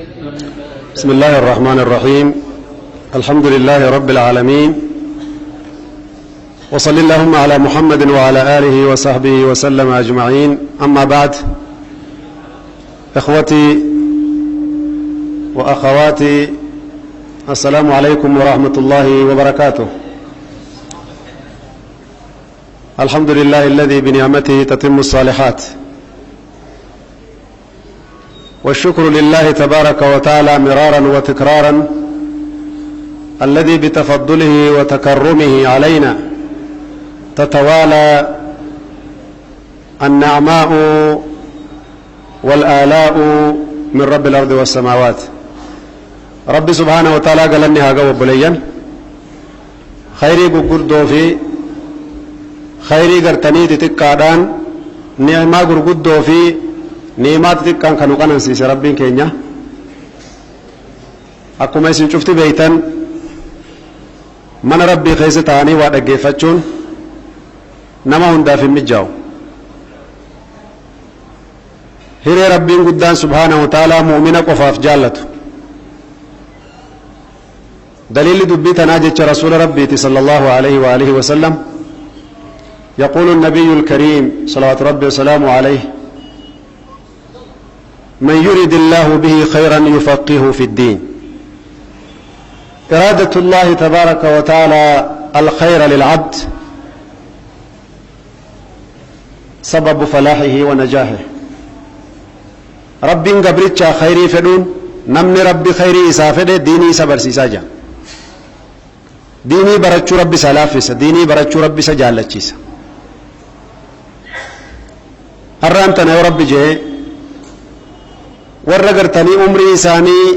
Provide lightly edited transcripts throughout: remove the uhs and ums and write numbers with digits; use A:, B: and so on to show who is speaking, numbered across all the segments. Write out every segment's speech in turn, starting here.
A: بسم الله الرحمن الرحيم. الحمد لله رب العالمين، وصل اللهم على محمد وعلى آله وصحبه وسلم أجمعين. أما بعد، إخوتي وأخواتي، السلام عليكم ورحمة الله وبركاته. الحمد لله الذي بنعمته تتم الصالحات، والشكر لله تبارك وتعالى مرارا وتكرارا، الذي بتفضله وتكرمه علينا تتوالى النعماء والآلاء من رب الأرض والسماوات. رب سبحانه وتعالى قال أني هاقوا بليا خيري قردو في خيري قرتني تتكادان نعمة قردو في نعمات تتكان كانوا قنن سيسي ربين كينيا. أكما يسن شفتي بيتان من ربي خيسة تاني وادقى فتشون نما هندا في مجاو هيري ربين قدان سبحانه وتعالى مؤمنة قفاف جالته. دليل دبيتنا جيتش رسول ربي صلى الله عليه وآله وسلم يقول النبي الكريم صلوات ربي وسلامه عليه: من يريد الله به خيرا يفقهه في الدين. إرادة الله تبارك وتعالى الخير للعبد سبب فلاحه ونجاحه. رب قبرتش خيري فدون نمن ربي خيري إسافد ديني سبر سيساجا. ديني برچو ربي سلافس، ديني برچو ربي سجالچيس. هرانتنا يا ربي جي warra gartanii umrii isaanii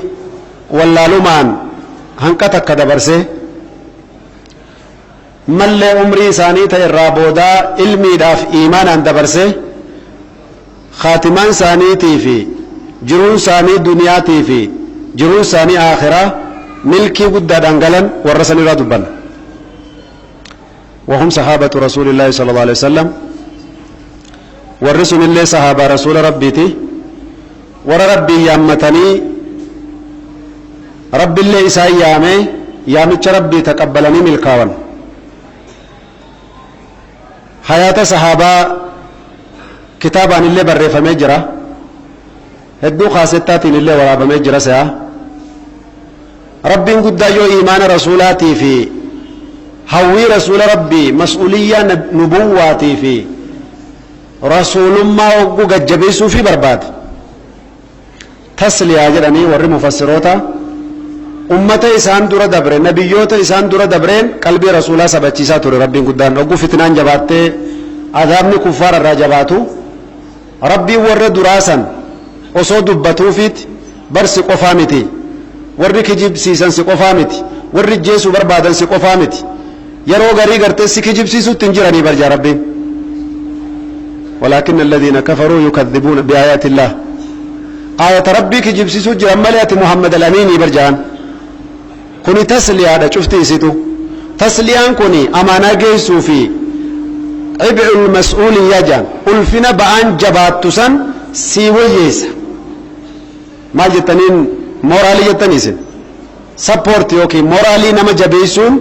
A: wallaalumaan hanqa takka dabarse mallee umrii isaanii ta'e irraa boodaa ilmiidhaaf iimaanaan dabarse khaatimaan isaaniitii fi jiruun isaanii duniyaatii fi jiruun isaanii aakhiraa milkii guddaadhaan galan warra san irraa dubbanna. وهم صحابة رسول الله صلى الله عليه وسلم. والرسول الله صحابة رسول ربيتي ورا ربي يامتني رب الله إساء يامي يامتش ربي تقبلني ملكاون. حياة صحابة كتابان اللي بريفة مجرى هدو خاصتاتين اللي ورابة مجرى سيا ربي قد يو إيمان رسولاتي في هوي رسول ربي مسؤولية نبواتي في رسول ما وقو قد جبيسو في برباد تسليا جراني ور مفسروتا أمة إسان دورة دبرين نبيوتا إسان دورة دبرين قلبي رسولا سبتشيسا توري ربي قدان وقو فتنان جباتي عذابني كفار الراجباتو ربي ور دراسا وصو دبتو فيت برسي قفامتي ور كجيب سيسان سي قفامتي ور جيسو بربادن سي قفامتي يرو غري غرتي سي كجيب سيسو تنجراني برجا ربي. ولكن الذين كفروا يكذبون بآيات الله. آية ربي كجيب سيسو جرماليات محمد الأمين برجان كوني تسليا دا شفتي سيتو تسليان كوني أمانا جيسو في عبء المسؤول يجان ألفنا بأن جبات تسن سيوي يسا ما جتنين مورالي جتنيسن سبورت يوكي مورالي نما جبيسون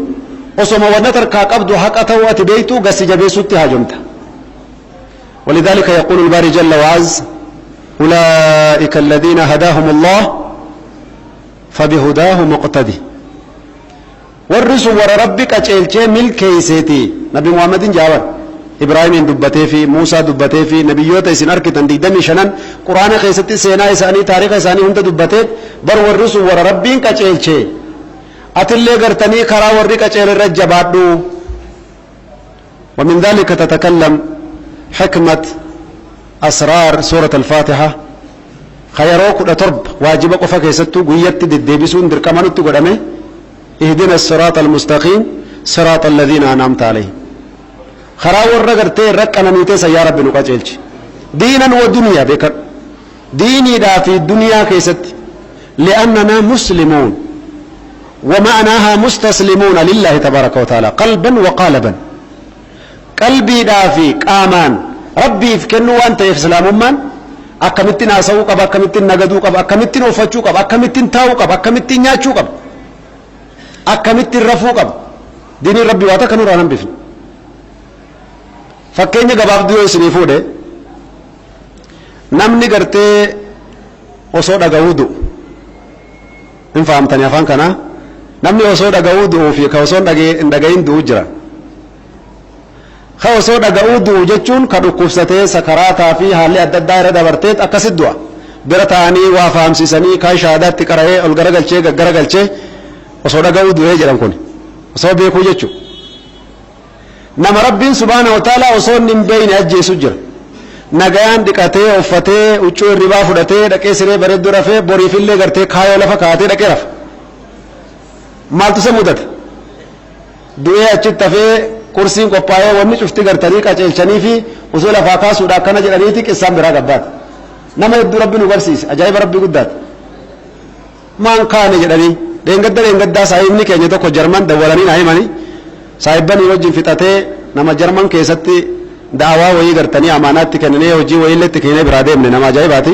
A: وصم ونتر كاقبدو حق أتوات بيتو قسي جبيسو تهاجمتا. ولذلك يقول الباري جل وعز: أولئك الذين هداهم الله فبهداه مقتدي. والرسول ور ربك أجلتي ملكي سيتي نبي محمد جاور إبراهيم دبته في موسى دبته في نبيوت إسن أركتن دي دمي شنن قرآن خيستي سينا إساني تاريخ إساني هند دبته بر والرسول ور ربك أجلتي أتلي قرتني كرا ورك أجل الرجبادو. ومن ذلك تتكلم حكمة أسرار سورة الفاتحة خيروك لترب واجبك وفكيستو قويت ديبسون در كمانتو قدامي اهدنا الصراط المستقيم صراط الذين أنعمت عليهم. خراور رغرتي ركنا نيتي يا رب نقاجلش دينا ودنيا بك ديني دا في الدنيا كيست لأننا مسلمون ومعناها مستسلمون لله تبارك وتعالى قلبا وقالبا. قلبي دا في قامان ربي فكنو وانت يفسلام من akkamittiin haasa'uu qaba, akkamittiin nagaduu qaba, akkamittiin oofachuu qaba, akkamittiin taa'uu qaba, akkamittiin nyaachuu qaba, akkamittiin rafuu qaba. Diiniin rabbii waa takka nurraa hambifne. Fakkeenya gabaabduu yoo isinii fuudhe namni gartee osoo dhaga'uu du'u hin fahamtanii afaan kanaa namni osoo dhaga'uu du'uu fi ka osoo hin dhaga'iin du'u jira. Ka osoo dhaga'uu du'u jechuun ka dhukkubsatee sakaraataa fi haalli adda addaa irra dabarteet akkasit du'a. Bira ta'anii waa fahamsiisanii kaan shahaadaatti qara'ee ol garagalchee gaggaragalchee osoo dhaga'uu du'ee jedhan kun osoo beekuu jechuudha. Nama rabbiin subhaanahu wa ta'ala osoo hin beeyne ajjeesu jira. Nagayaan dhiqatee uffatee huccuu hirribaa fudhatee dhaqee siree bareedduu rafee boriifillee gartee kaayoo lafa kaatee dhaqee rafa. Maaltu isa mudata? Du'ee achitti hafee kursiin qophaa'ee wanni cufti gartanii qaceelchanii fi osoo lafaa kaasuudha akkana jedhaniiti qissaan biraa gabbaata. Nama hedduu rabbi nu barsiise ajaa'iba rabbii guddaati. Maan kaane jedhanii dheengaddaa saahibni keenya tokko jarman dawwalanii naa himanii saahibbanii wajjin fixatee nama jarman keessatti da'awaa wayii gartanii amaanaatti kennanii hojii wayiillee itti kennee biraa deemne nama ajaa'ibaati.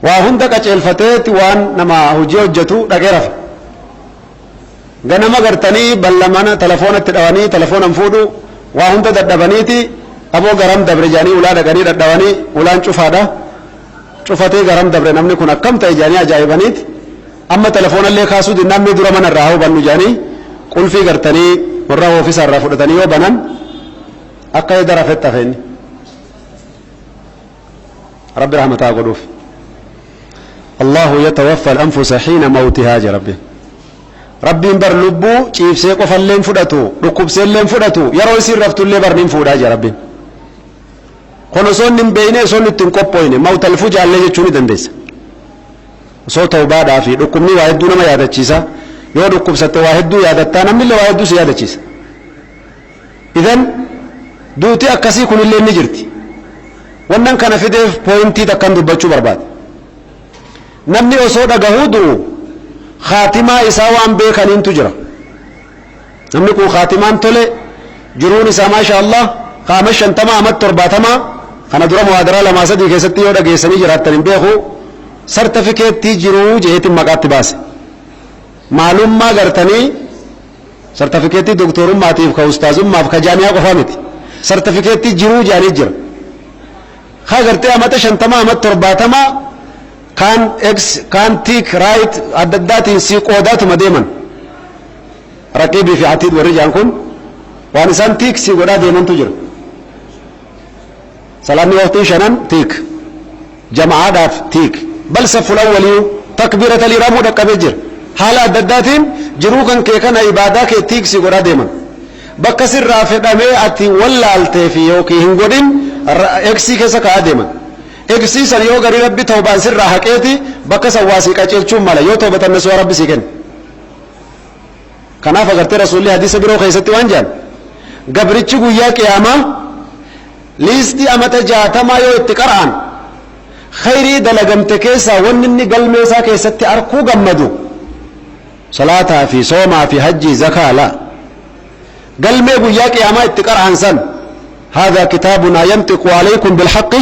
A: Waa hunda qaceelfateeti waan nama hojii hojjetu dhaqee rafa. Ganama gartanii ballamana telefoonatti dhawanii telefoonan fuudhu waa hunda dadhabaniiti aboo garam dabre jaanii ulaa dhaqanii dadhabanii ulaan cufaadha. Cufatee garam dabre namni kun akkam ta'e jaanii ajaa'ibaniiti. Amma telefoonallee kaasuu namni dura mana irraa hubannu jaanii qulfii gartanii warra oofisa irraa fudhatanii yoo banan akka edda rafetti hafeenni. Rabbi rahmataa godhuuf. Allahu yatawaffa al-anfusa hiina mawtihaa je rabbi. Rabbiin bar lubbuu ciibsee qofalleen fudhatu dhukkubseelleen fudhatu yeroo isiin raftullee barniin fuudhaa je rabbiin. Kun osoo hin beeyne osoo itti hin qophooyne mawtal fujaallee jechuu ni dandeessa. Osoo tawbaadhaa fi dhukkubni waa hedduu nama yaadachiisa. Yoo dhukkubsatte waa hedduu yaadattaa namnillee waa hedduu si yaadachiisa. Idan duuti akkasii kunillee ni jirti. Wannan kana fideef pooyintii takkan dubbachuu barbaade. Namni osoo dhagahuu du'u khaatimaa isaa waan beekaniintu jira. Namni kun khaatimaan tole jiruun isaa maasha Allah qaama 50 amatti 70 kana dura muhaadaraa 2-3 keessatti yoo dhageessanii jiraattan hin beeku sartifikeettii jiruu jeetiin maqaatti baase. Maalummaa gartanii sartifikeettii doktorummaatiif ka ustaazummaaf ka jaamiyaa qofaa miti. Sartifikeettii jiruu jaanii jira. Ka gartee amata 50 amatti 70 kan tiik raayit adda addaatiin si qoodaatuma deeman. Raqiibii fi atiid warri jaan kun waan isaan tiik si godhaa deemantu jira. Salaanni waqtii 5 tiik jamaadhaaf tiik bal safful awwaliyuu takbiirata liiraamuu dhaqqabee jira. Haala adda addaatiin jiruu kan kee kana ibaadaa kee tiik si godhaa deeman. Bakka sirraa fedhamee ati wallaaltee fi yookiin hin godhin eegsii keessa ka'aa deeman. Eegsii san yoo garii rabbi tawbaan sirraa haqeeti bakka sawwaasii qaceelchuun mala yoo tawbatan nasuwa rabbi sii kenna. Kanaaf agartee rasuulli hadiisa biroo keessatti waan jedhan gabrichi guyyaa qiyaamaa liistii amata 60 yoo itti qara'an khayrii dalagamte keessaa wanni inni galmee isaa keessatti arkuu gammadu salaataa fi soomaa fi hajjii zakaa laa galmee guyyaa qiyaamaa itti qara'an san هذا كتابنا ينطق عليكم بالحق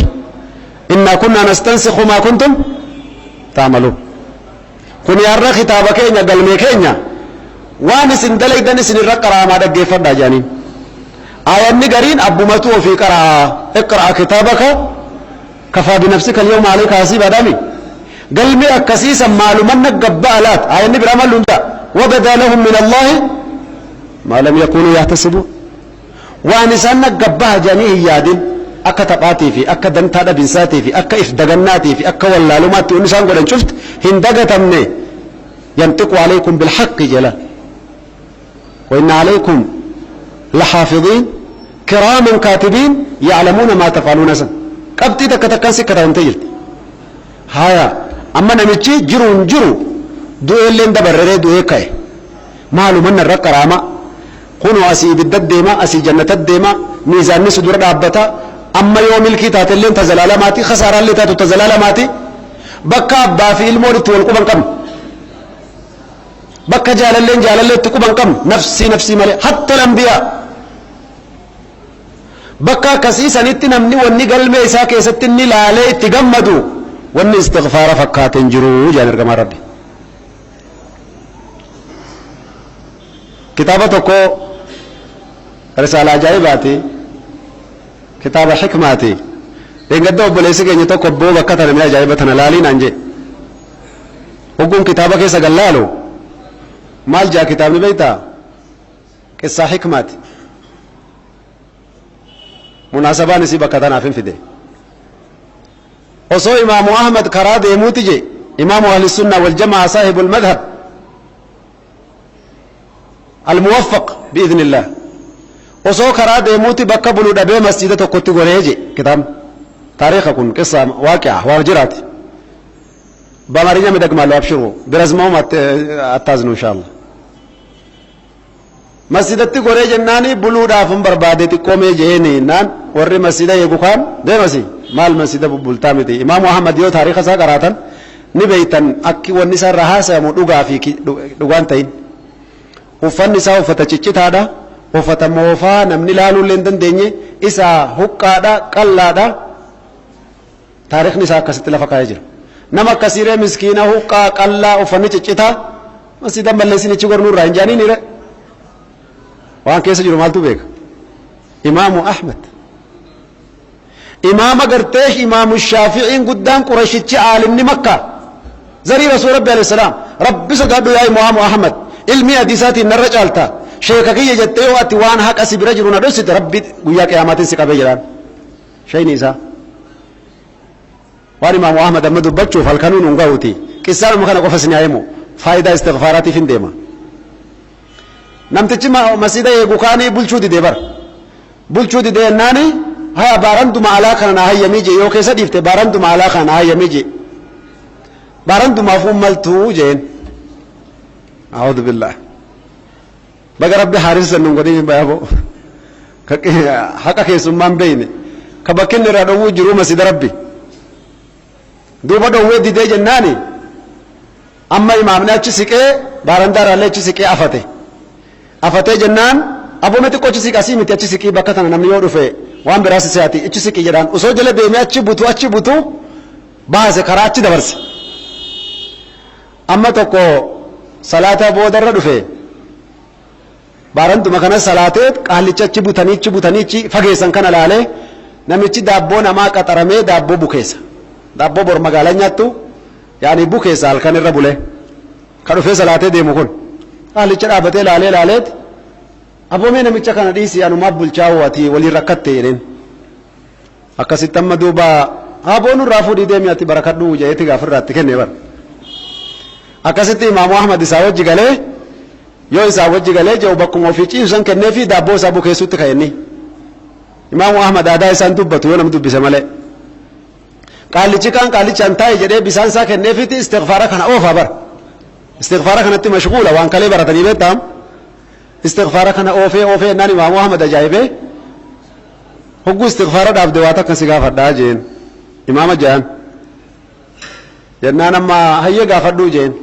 A: إنا كنا نستنسخ ما كنتم تعملون كن يرى كتابك كينيا قلمي كينيا وانس اندلي دنس نرقرا ما دقي فردا جانين آية نقرين أبو متو في قرأ اقرأ كتابك كفى بنفسك اليوم عليك حسيبا دامي قلمي أكسيسا معلومنا قبالات آية نبرا مالون وبدا لهم من الله ما لم يكونوا يحتسبون وانسان قبها جانيه يادين akka taphatii fi akka dantaa dhabinsatii fi akka if dagannatii fi akka wallaalumaatti wanni isaan godhan cuft hin dagatamne yantiqu alaykum bilhaqqi jala wa inna alaykum lahaafidhiin kiraaman kaatibiin ya'lamuuna maa taf'aluuna san qabxii takka takkaan sikkataamtee jirti. Haya amma namichi jiruun jiru du'eelleen dabarree du'ee ka'e maalumanna irra qaraama kunoo asii ibidda deema asii jannata deema miizaanni si dura dhaabbata. أما يوم الكتاب تلين تزلالماتي خسارة اللي تاتو تزلالماتي بكا أبا في المورد والقبن قم بكا جال اللي تقبن قم نفسي مالي حتى الأنبياء bakka akkasiisanitti namni wanni galmee isaa keessatti inni laalee itti gammadu wanni istighfaara fakkaate hin jiru jaan ergamaa rabbi. kitaaba tokko risaala ajaa'ibaati kitaaba hikmaati engadda obboleessi keenya tokko boo bakka tana mee ajaa'iba tana laaliin anje hogguun kitaaba keessa gallaalu maal jaa kitaabni beeytaa qissaa hikmaati munaasabaan isii bakka tanaaf hin fide osoo imaamu ahmad karaa deemuuti je imaamu ahli sunna wal jamaa saahibu almadhab الموفق بإذن الله وسو كرا ديموتي بكا بلو دبي مسجد توكوتي غوريجي كتاب تاريخكم قصة واقعة وارجرات بامارينيا مدق مالو ابشروا برزمهم اتازنوا ان شاء الله مسجد تي غوريجي ناني بلو دافم بربادتي قومي جيني نان وري مسجد يغوخان ديمسي مال مسجد بولتامتي امام محمد يو تاريخ سا قراتن نبيتن اكي ونسا رهاسا مو دغا في دغانتين uffanni isaa uffata ciccitaadha uffata moofaa namni laaluu illee hin dandeenye isa huqqaadha qallaadha taariikhni isaa akkasitti lafa kaa'ee jira nama akkasiiree miskiina huqqaa qallaa uffanni ciccitaa masjida malleessinichi gornuu irraa hin jaaniinire waan keessa jiru maaltu beeka imaamu ahmed imaama gartee imaamu shaafi'iin guddaan qurashichi aalimni makka zarii rasuul rabbi alayhi salaam rabbi sodaadhu yaa imaamu ahmed ilmi hadiisaati narra caalta sheeka kiyya jettee yoo ati waan haqa si bira jiru na dhossite rabbi guyyaa qiyaamaatiin si qabee jedhaan shayni isaa waan imaamu ahmad amma dubbachuuf halkanuun hin gahuuti qissaanuma kana qofa sin yaa'imu faayidaa istighfaaraatiif hin deema namtichi masjida eegu kaanii bulchuu didee bar bulchuu didee yennaani haya baaranduma alaa kana na hayyamii je yoo keessa dhiifte baaranduma alaa kana na hayyamii je baarandumaafuu maltuu jeen أعوذ بالله بقى ربي حارس النقدين بيابو حقك يسمى بيني كبكن رادو جرو مسجد ربي دوبا دو ودي دي جناني أما إمامنا تشسكي باراندار عليه تشسكي أفتي جنان أبو متى كو تشسكي أسيمي تشسكي بكتنا نمني يورفه وان براسي سياتي تشسكي جران وسو جل ديمي أتشي بوتو باز كراتي دبرس أما تكو صلاة بودر رفه بارنتو مكان صلاة قالچ بوتاني فگيسن كان لاله نمچي دابو نما قطرمه دابو بوكيس دابو بور مغالا نياتو يعني بوكيس الكن ربوله كانو في صلاة ديمو كون قالچ دابته لاله ابو مي نمچ كان ديسي انو مابل چاواتي ولي ركته يرين اكسيتم دوبا ابو نو رافو دي ديمياتي بركدو جيتي غفرات كنه بر akkasitti imaamu ahmad isaa wajji galee yoo isaa wajji galee jiru bakkuma ofii ciibsan kennee fi daabboo isaa bukeessutti ka'enni imaamu ahmad aadaa isaan dubbatu yoo nam dubbise malee qaalichi kan qaalichaan taa'e jedhee bisaan isaa kennee fi istighfaara kana oofa bar istighfaara kanatti mashghuula waan kalee baratanii beektaam istighfaara kana oofee naan imaamu ahmad ajaa'ibee hogguu istighfaara dhaabde waa takka si gaafadhaa jeen imaama jaan jennaan amma hayya gaafadhuu jeen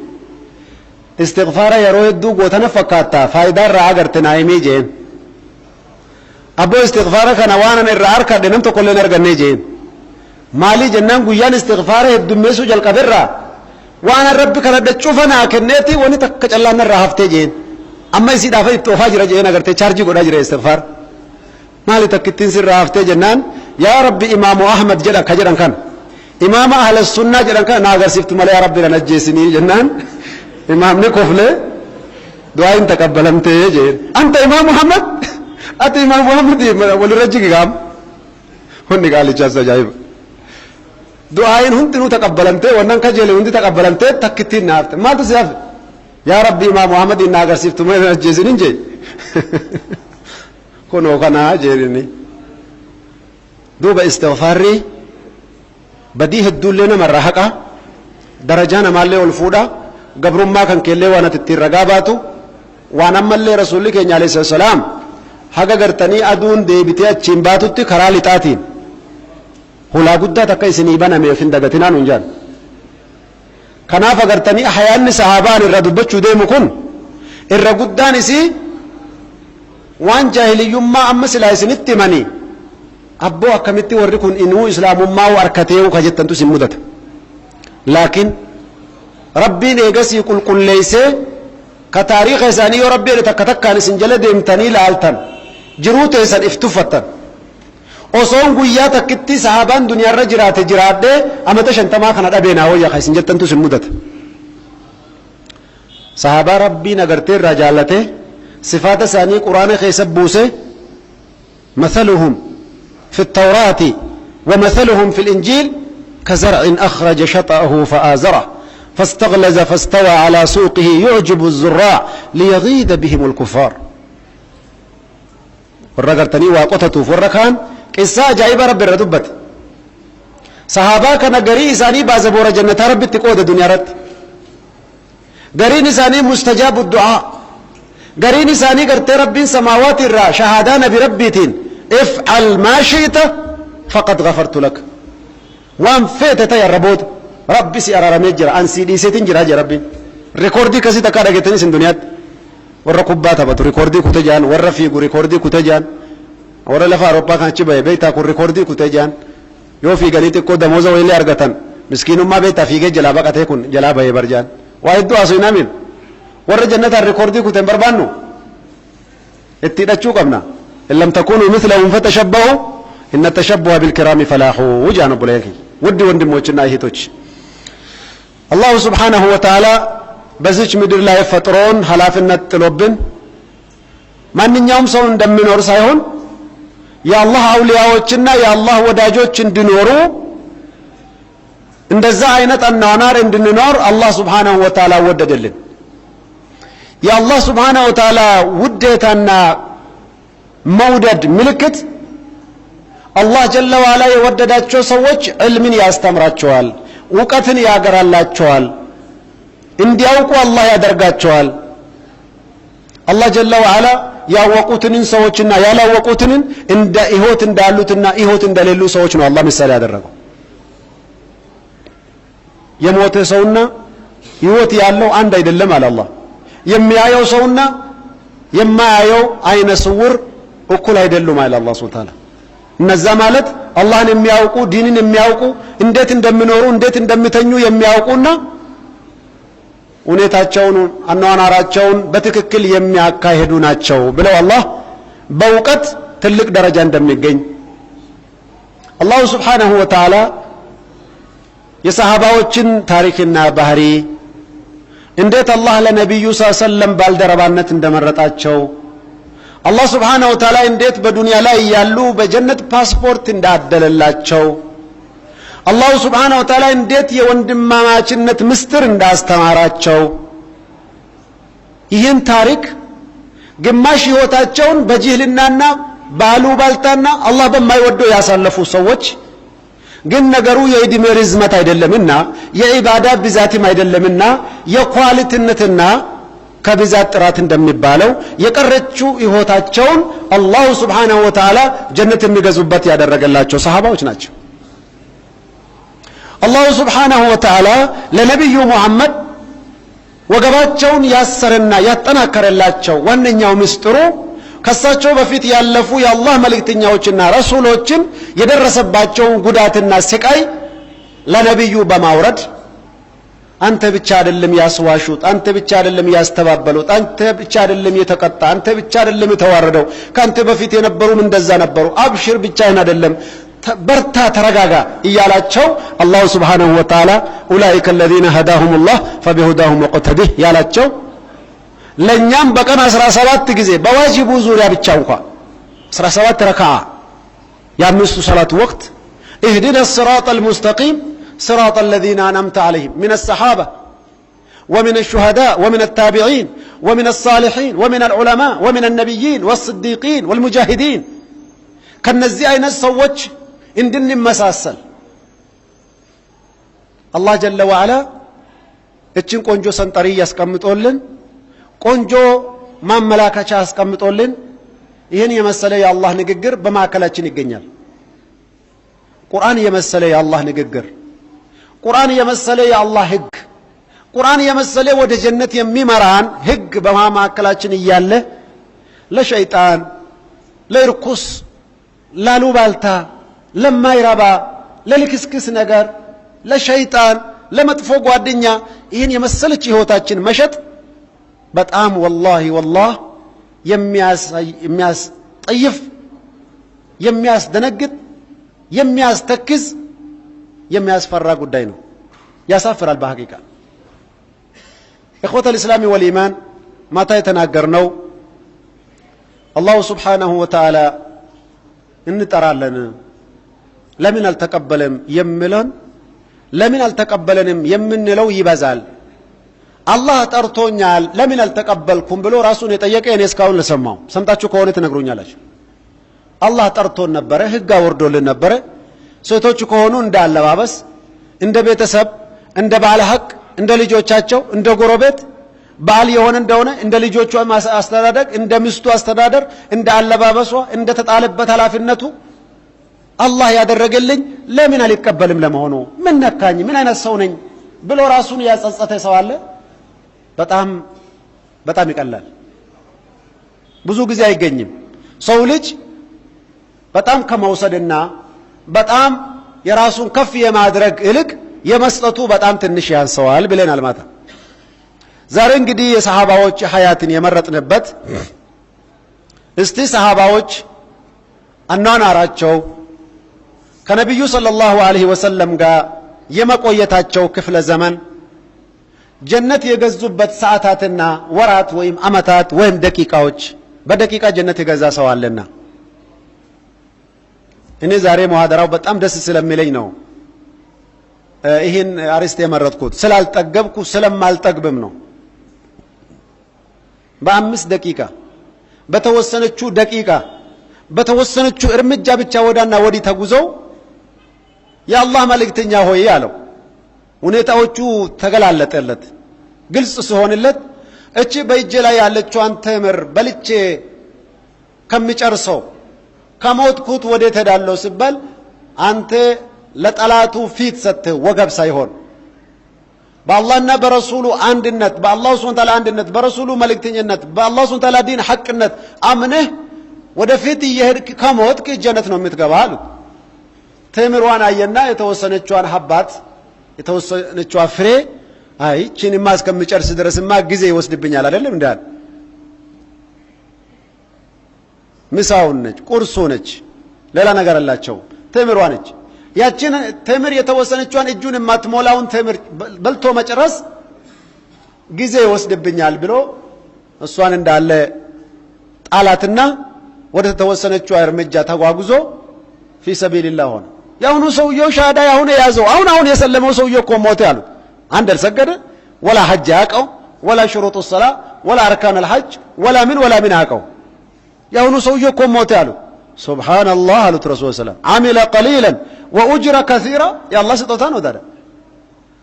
A: istighfaara yeroo hedduu gootana fakkaata faayidaa irraa agarte naayimii jeen abboo istighfaara kana waanan irraa arkadhe nam tokko illee argannee jeen maalii jennaan guyyaan istighfaara heddummeessuu jalqaberraa waanan rabbi kana dachuufa naa kenneeti wani takka callaan irraa haftee jeen amma isii dhaafa itti oofaa jira jeen agartee chaarjii godhaa jira istighfaar maali takkittiin sirraa haftee jennaan yaa rabbi imaamu ahmad jedha ka jedhan kan imaama ahla sunnaa jedhan kan na agarsiiftu malee yaa rabbi na ajjeesinii jennaan imaamni koflee du'aa hin taqabbalamtee jeen anta imaam muhammad ati imaam muhammad walirra jigigaam hundi qaalichaas ajaa'iba du'aayin hundinuu taqabbalamtee wannan kajeele hundi taqabbalamtee takkittiin naafte maaltu si hafe yaa rabbi imaam muhammad na agarsiiftu malee na ajjeesinin jee kunoo kanaa jeerini duuba istighfaarri badii hedduullee namarraa haqa darajaa namaallee ol fuudha gabrummaa kan keellee waan ati ittiin ragaa baatu waan ammallee rasuulli keenya alayhi salaam haga gartanii aduun deebitee achiin baatutti karaa lixaatiin hulaa guddaa takka isinii banameef hin dagatinaan hin jaan kanaaf agartanii hayaanni sahaabaan irra dubbachuu deemu kun irra guddaan isii waan jaahiliyyummaa amma silaa isinitti himanii أبو أكمتي وركون إنه إسلام ما وأركتيه كجتنتو سمودت لكن ربي نيجسي كل ليس كتاريخ إنساني ربي لتكتك كان سنجلة دمتني لالتن جروت إنسان افتفتن وصون قويات كتي صحابان دنيا الرجرات جرات ده أما تشنتما كان أبينا ويا خيسن جتنتو سمودت صحابة ربي نغرتي رجالته صفات ثاني قرآن خيسب بوسه مثلهم في التوراة ومثلهم في الإنجيل كزرع أخرج شطأه فآزره فاستغلظ فاستوى على سوقه يعجب الزراع ليغيظ بهم الكفار ورغرتني واقتتو فركان قصة جايب رب الردبت صحابة كان غري إساني بازبور جنة رب تقود الدنيا رد غري إساني مستجاب الدعاء غري إساني قرت رب سماوات الرا شهادان بربيتين افعل ما شئت فقد غفرت لك وان فيت يا ربود ربي سي ارارمي جرا ان سي دي سيتين جرا جا ربي ريكوردي كسي تكا دغتني سن دنيا ور كوباتا بت ريكوردي كوتجان ور فيغو ريكوردي كوتجان ور لفا اوروبا كان تشي بيتا كو ريكوردي كوتجان يو في غنيت كو دموزا ويلي ارغتن مسكين ما بيتا فيغي جلا بقته كون جلا باي برجان وايدو اسينا مين ور جنة ريكوردي كوتن بربانو اتيدچو قمنا ان لم تكونوا مثلهم فتشبهوا ان التشبه بالكرام فلاح وجانب لك ودي ወንድሞችና እህቶች الله سبحانه وتعالى በዚች ምድር ላይ ፈጥሮን ሐላፊነት ጥሎብን ማንኛውም ሰው እንደሚኖር ሳይሆን የአላህ አውሊያዎችና የአላህ ወዳጆች እንዲኖሩ እንደዛ አይነት አኗኗር እንድንኖር አላህ Subhanahu Wa Ta'ala ወደደልን የአላህ Subhanahu Wa Ta'ala ውዴታና መውደድ ምልክት አላህ ጀለ ወዐላ የወደዳቸው ሰዎች ዕልምን ያስተምራቸዋል ዕውቀትን ያገራላቸዋል እንዲያውቁ አላህ ያደርጋቸዋል አላህ ጀለ ወዐላ ያወቁትን ሰዎችና ያላወቁትን እንደ ኢሆት እንዳሉትና ኢሆት እንደሌሉ ሰዎች ነው አላህ ምሳሌ ያደረገው የሞተ ሰውና ኢሆት ያለው አንድ አይደለም አለ አላህ የሚያየው ሰውና የማያየው አይነ ስውር እኩል አይደሉም አለ አላህ ሱብሓነሁ ወተዓላ እነዛ ማለት አላህን የሚያውቁ ዲንን የሚያውቁ እንዴት እንደሚኖሩ እንዴት እንደሚተኙ የሚያውቁና ሁኔታቸውን አኗኗራቸውን በትክክል የሚያካሂዱ ናቸው ብለው አላህ በእውቀት ትልቅ ደረጃ እንደሚገኝ አላህ Subhanahu Wa Ta'ala የሰሃባዎችን ታሪክና ባህሪ እንዴት አላህ ለነብዩ ሰለላሁ ዐለይሂ ወሰለም ባልደረባነት እንደመረጣቸው አላህ Subhanahu Wa Ta'ala እንዴት በዱንያ ላይ ያሉ በጀነት ፓስፖርት እንዳደለላቸው አላህ Subhanahu Wa Ta'ala እንዴት የወንድማማችነት ምስጢር እንዳስተማራቸው ይህን ታሪክ ግማሽ ህይወታቸውን በጅህልናና ባሉባልታና አላህ በማይወደው ያሳለፉ ሰዎች ግን ነገሩ የእድሜ ርዝመት አይደለምና የኢባዳ ብዛትም አይደለምና የኳሊቲነትና ከብዛት ጥራት እንደሚባለው የቀረችው ህይወታቸውን አላህ Subhanahu Wa Ta'ala ጀነት የሚገዙበት ያደረገላቸው ሰሃባዎች ናቸው አላህ Subhanahu Wa Ta'ala ለነብዩ መሐመድ ወገባቸውን ያሰረና ያጠናከረላቸው ዋነኛው ምስጢሩ ከሳቸው በፊት ያለፉ የአላህ መልእክተኛዎችና ረሱሎችን የደረሰባቸውን ጉዳትና ስቃይ ለነብዩ በማውረድ አንተ ብቻ አይደለም ያስዋሹት አንተ ብቻ አይደለም ያስተባበሉት አንተ ብቻ አይደለም የተቀጣ አንተ ብቻ አይደለም የተዋረደው ካንተ በፊት የነበሩም እንደዛ ነበሩ አብሽር ብቻህን አይደለም በርታ ተረጋጋ እያላቸው አላህ Subhanahu Wa Ta'ala ኡላኢከ الذين هداهم الله فبهداهم مقتدي ያላቸው ለኛም በቀን 17 ጊዜ በዋጅቡ ዙሪያ ብቻ እንኳን 17 ረካዓ የአምስቱ ሰላት ወቅት اهدنا الصراط المستقيم صراط الذين أنعمت عليهم من الصحابة ومن الشهداء ومن التابعين ومن الصالحين ومن العلماء ومن النبيين والصديقين والمجاهدين كنزي أين السوج اندن مساسل الله جل وعلا እችን ቆንጆ ሰንጠሪ ያስቀምጦልን ቆንጆ ማመላከቻ ያስቀምጦልን ይሄን የመሰለ የአላህ ንግግር በማከላችን ይገኛል ቁርአን የመሰለ የአላህ ንግግር ቁርአን የመሰለ የአላህ ህግ ቁርአን የመሰለ ወደ ጀነት የሚመራን ህግ በማከላችን እያለ ለሸይጣን ለርኩስ ላሉባልታ ለማይረባ ለልክስክስ ነገር ለሸይጣን ለመጥፎ ጓደኛ ይህን የመሰለች ህይወታችን መሸጥ በጣም ወላሂ የሚያስጠይፍ የሚያስደነግጥ የሚያስተክዝ የሚያስፈራ ጉዳይ ነው። ያሳፍራል በሐቂቃ። إخوة الإسلام والإيمان ማታ የተናገርነው አላሁ ስብሓነሁ ወተዓላ እንጠራለን ለምን አልተቀበለም የሚለን ለምን አልተቀበለንም የምንለው ይበዛል። አላህ ጠርቶኛል ለምን አልተቀበልኩም ብሎ ራሱን የጠየቀ እኔ እስካሁን ለሰማው ሰምታችሁ ከሆነ ትነግሩኛላችሁ። አላህ ጠርቶን ነበረ፣ ህግ አወርዶልን ነበረ። ሴቶች ከሆኑ እንደ አለባበስ፣ እንደ ቤተሰብ፣ እንደ ባለ ሀቅ፣ እንደ ልጆቻቸው፣ እንደ ጎረቤት ባል የሆነ እንደሆነ እንደ ልጆቿ አስተዳደግ፣ እንደ ሚስቱ አስተዳደር፣ እንደ አለባበሷ፣ እንደ ተጣለበት ኃላፊነቱ አላህ ያደረገልኝ ለምን አልቀበልም? ለመሆኑ ምን ነካኝ? ምን አይነት ሰው ነኝ ብሎ ራሱን ያጸጸተ ሰው አለ? በጣም ይቀላል። ብዙ ጊዜ አይገኝም። ሰው ልጅ በጣም ከመውሰድና በጣም የራሱን ከፍ የማድረግ ይልቅ የመስጠቱ በጣም ትንሽ ያንሰዋል ብለናል ማታ። ዛሬ እንግዲህ የሰሃባዎች ሐያትን የመረጥንበት እስቲ ሰሃባዎች አኗኗራቸው ከነብዩ ሰለላሁ ዐለይሂ ወሰለም ጋር የመቆየታቸው ክፍለ ዘመን ጀነት የገዙበት ሰዓታትና ወራት ወይም አመታት ወይም ደቂቃዎች በደቂቃ ጀነት የገዛ ሰው አለና እኔ ዛሬ ሙሐደራው በጣም ደስ ስለሚለኝ ነው ይህን አርስት የመረጥኩት። ስላልጠገብኩ ስለማልጠግብም ነው። በአምስት ደቂቃ በተወሰነችው ደቂቃ በተወሰነችው እርምጃ ብቻ ወዳና ወዲህ ተጉዘው የአላህ መልእክተኛ ሆይ አለው። ሁኔታዎቹ ተገላለጠለት። ግልጽ ሲሆንለት እቺ በእጄ ላይ ያለችዋን ተምር በልቼ ከሚጨርሰው ከሞትኩት ወዴት ሄዳለሁ ሲባል አንተ ለጠላቱ ፊት ሰጥተህ ወገብ ሳይሆን በአላህና በረሱሉ አንድነት በአላህ ሱብሓነሁ ወተዓላ አንድነት በረሱሉ መልእክተኝነት በአላህ ሱብሓነሁ ወተዓላ ዲን ሐቅነት አምነህ ወደፊት እየሄድክ ከሞትክ ጀነት ነው የምትገባው አሉት። ተምሯን አየና የተወሰነችዋን ሐባት የተወሰነችዋ ፍሬ አይ እቺንማ እስከምጨርስ ድረስማ ጊዜ ይወስድብኛል አይደለም እንዳል ምሳውን ነች ቁርሱ ነች ሌላ ነገር አላቸው ተምሯ ነች። ያችን ተምር የተወሰነችዋን እጁን የማትሞላውን ተምር በልቶ መጨረስ ጊዜ ይወስድብኛል ብሎ እሷን እንዳለ ጣላትና ወደ ተወሰነችዋ እርምጃ ተጓጉዞ ፊ ሰቢልላህ ሆነ። ያሁኑ ሰውየው ሻዳ ያሁኑ ያዘው አሁን የሰለመው ሰውየው እኮ ሞተ ያሉት አንድ አልሰገደ ወላ ሐጅ ያቀው ወላ ሽሩጡ ሰላ ወላ አርካን አልሐጅ ወላ ምን ያቀው ያሁኑ ሰውየው እኮ ሞተ ያሉት። ሱብሃንአላህ አሉት ረሱል ሰለላሁ ዐለይሂ ወሰለም አሚለ ቀሊለን ወኡጅረ ከሲራ የአላህ ስጦታ ነው። ታዲያ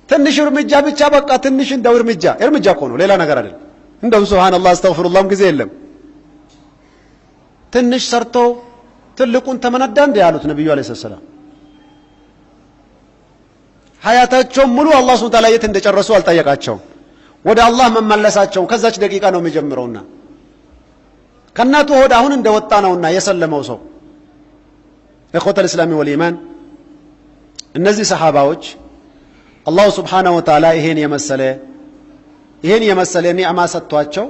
A: ትንሽ እርምጃ ብቻ በቃ ትንሽ እንደው እርምጃ እኮ ነው ሌላ ነገር አይደለም። እንደው ሱብሃንአላህ አስተግፊሩላህም ጊዜ የለም ትንሽ ሰርቶ ትልቁን ተመነዳ እንደ ያሉት ነብዩ አለይሂ ሰላም ሐያታቸው ሙሉ አላህ ሱብሓነሁ ወተዓላ የት እንደጨረሱ አልጠየቃቸውም። ወደ አላህ መመለሳቸው ከዛች ደቂቃ ነው የሚጀምረውና ከናቱ ሆድ አሁን እንደወጣ ነውና የሰለመው ሰው ኢኽወተል ኢስላሚ ወልኢማን እነዚህ ሰሃባዎች አላህ ሱብሓነሁ ወተዓላ ይሄን የመሰለ ኒዕማ ሰጥቷቸው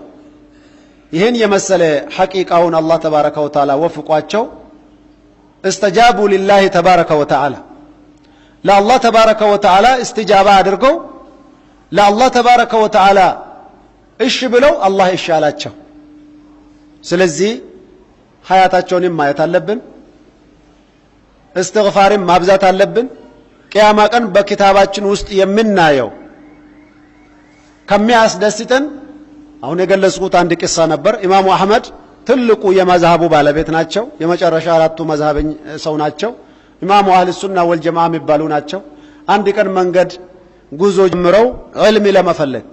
A: ይሄን የመሰለ ሐቂቃውን አላህ ተባረከ ወተዓላ ወፍቋቸው استجابوا لله تبارك وتعالى ለአላህ ተባረከ ወተዓላ استجابة አድርገው ለአላህ ተባረከ ወተዓላ እሺ ብለው አላህ እሺ አላቸው። ስለዚህ ሐያታቸውንም ማየት አለብን፣ እስትግፋርን ማብዛት አለብን። ቂያማ ቀን በኪታባችን ውስጥ የምናየው ከሚያስደስተን አሁን የገለጽኩት አንድ ቂሳ ነበር። ኢማሙ አህመድ ትልቁ የመዝሐቡ ባለቤት ናቸው። የመጨረሻ አራቱ መዝሐበኝ ሰው ናቸው። ኢማሙ አህል ሱና ወልጀማዓ የሚባሉ ናቸው። አንድ ቀን መንገድ ጉዞ ጀምረው ዒልም ለመፈለግ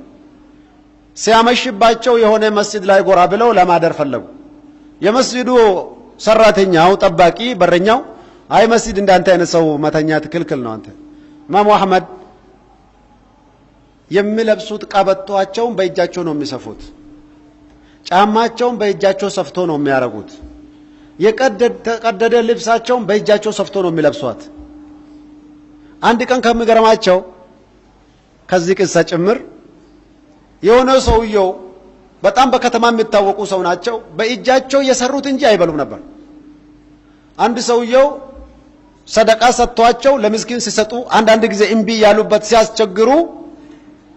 A: ሲያመሽባቸው የሆነ መስጂድ ላይ ጎራ ብለው ለማደር ፈለጉ። የመስጂዱ ሰራተኛው ጠባቂ በረኛው አይ መስጂድ እንዳንተ አይነት ሰው መተኛት ክልክል ነው አንተ። ኢማሙ አህመድ የሚለብሱት ቀበቶአቸውን በእጃቸው ነው የሚሰፉት፣ ጫማቸውን በእጃቸው ሰፍቶ ነው የሚያረጉት። የቀደደ ልብሳቸውን በእጃቸው ሰፍቶ ነው የሚለብሷት። አንድ ቀን ከሚገርማቸው ከዚህ ቅሳ ጭምር የሆነ ሰውየው በጣም በከተማ የሚታወቁ ሰው ናቸው። በእጃቸው የሰሩት እንጂ አይበሉም ነበር። አንድ ሰውየው ሰደቃ ሰጥቷቸው ለምስኪን ሲሰጡ አንዳንድ ጊዜ እምቢ ያሉበት ሲያስቸግሩ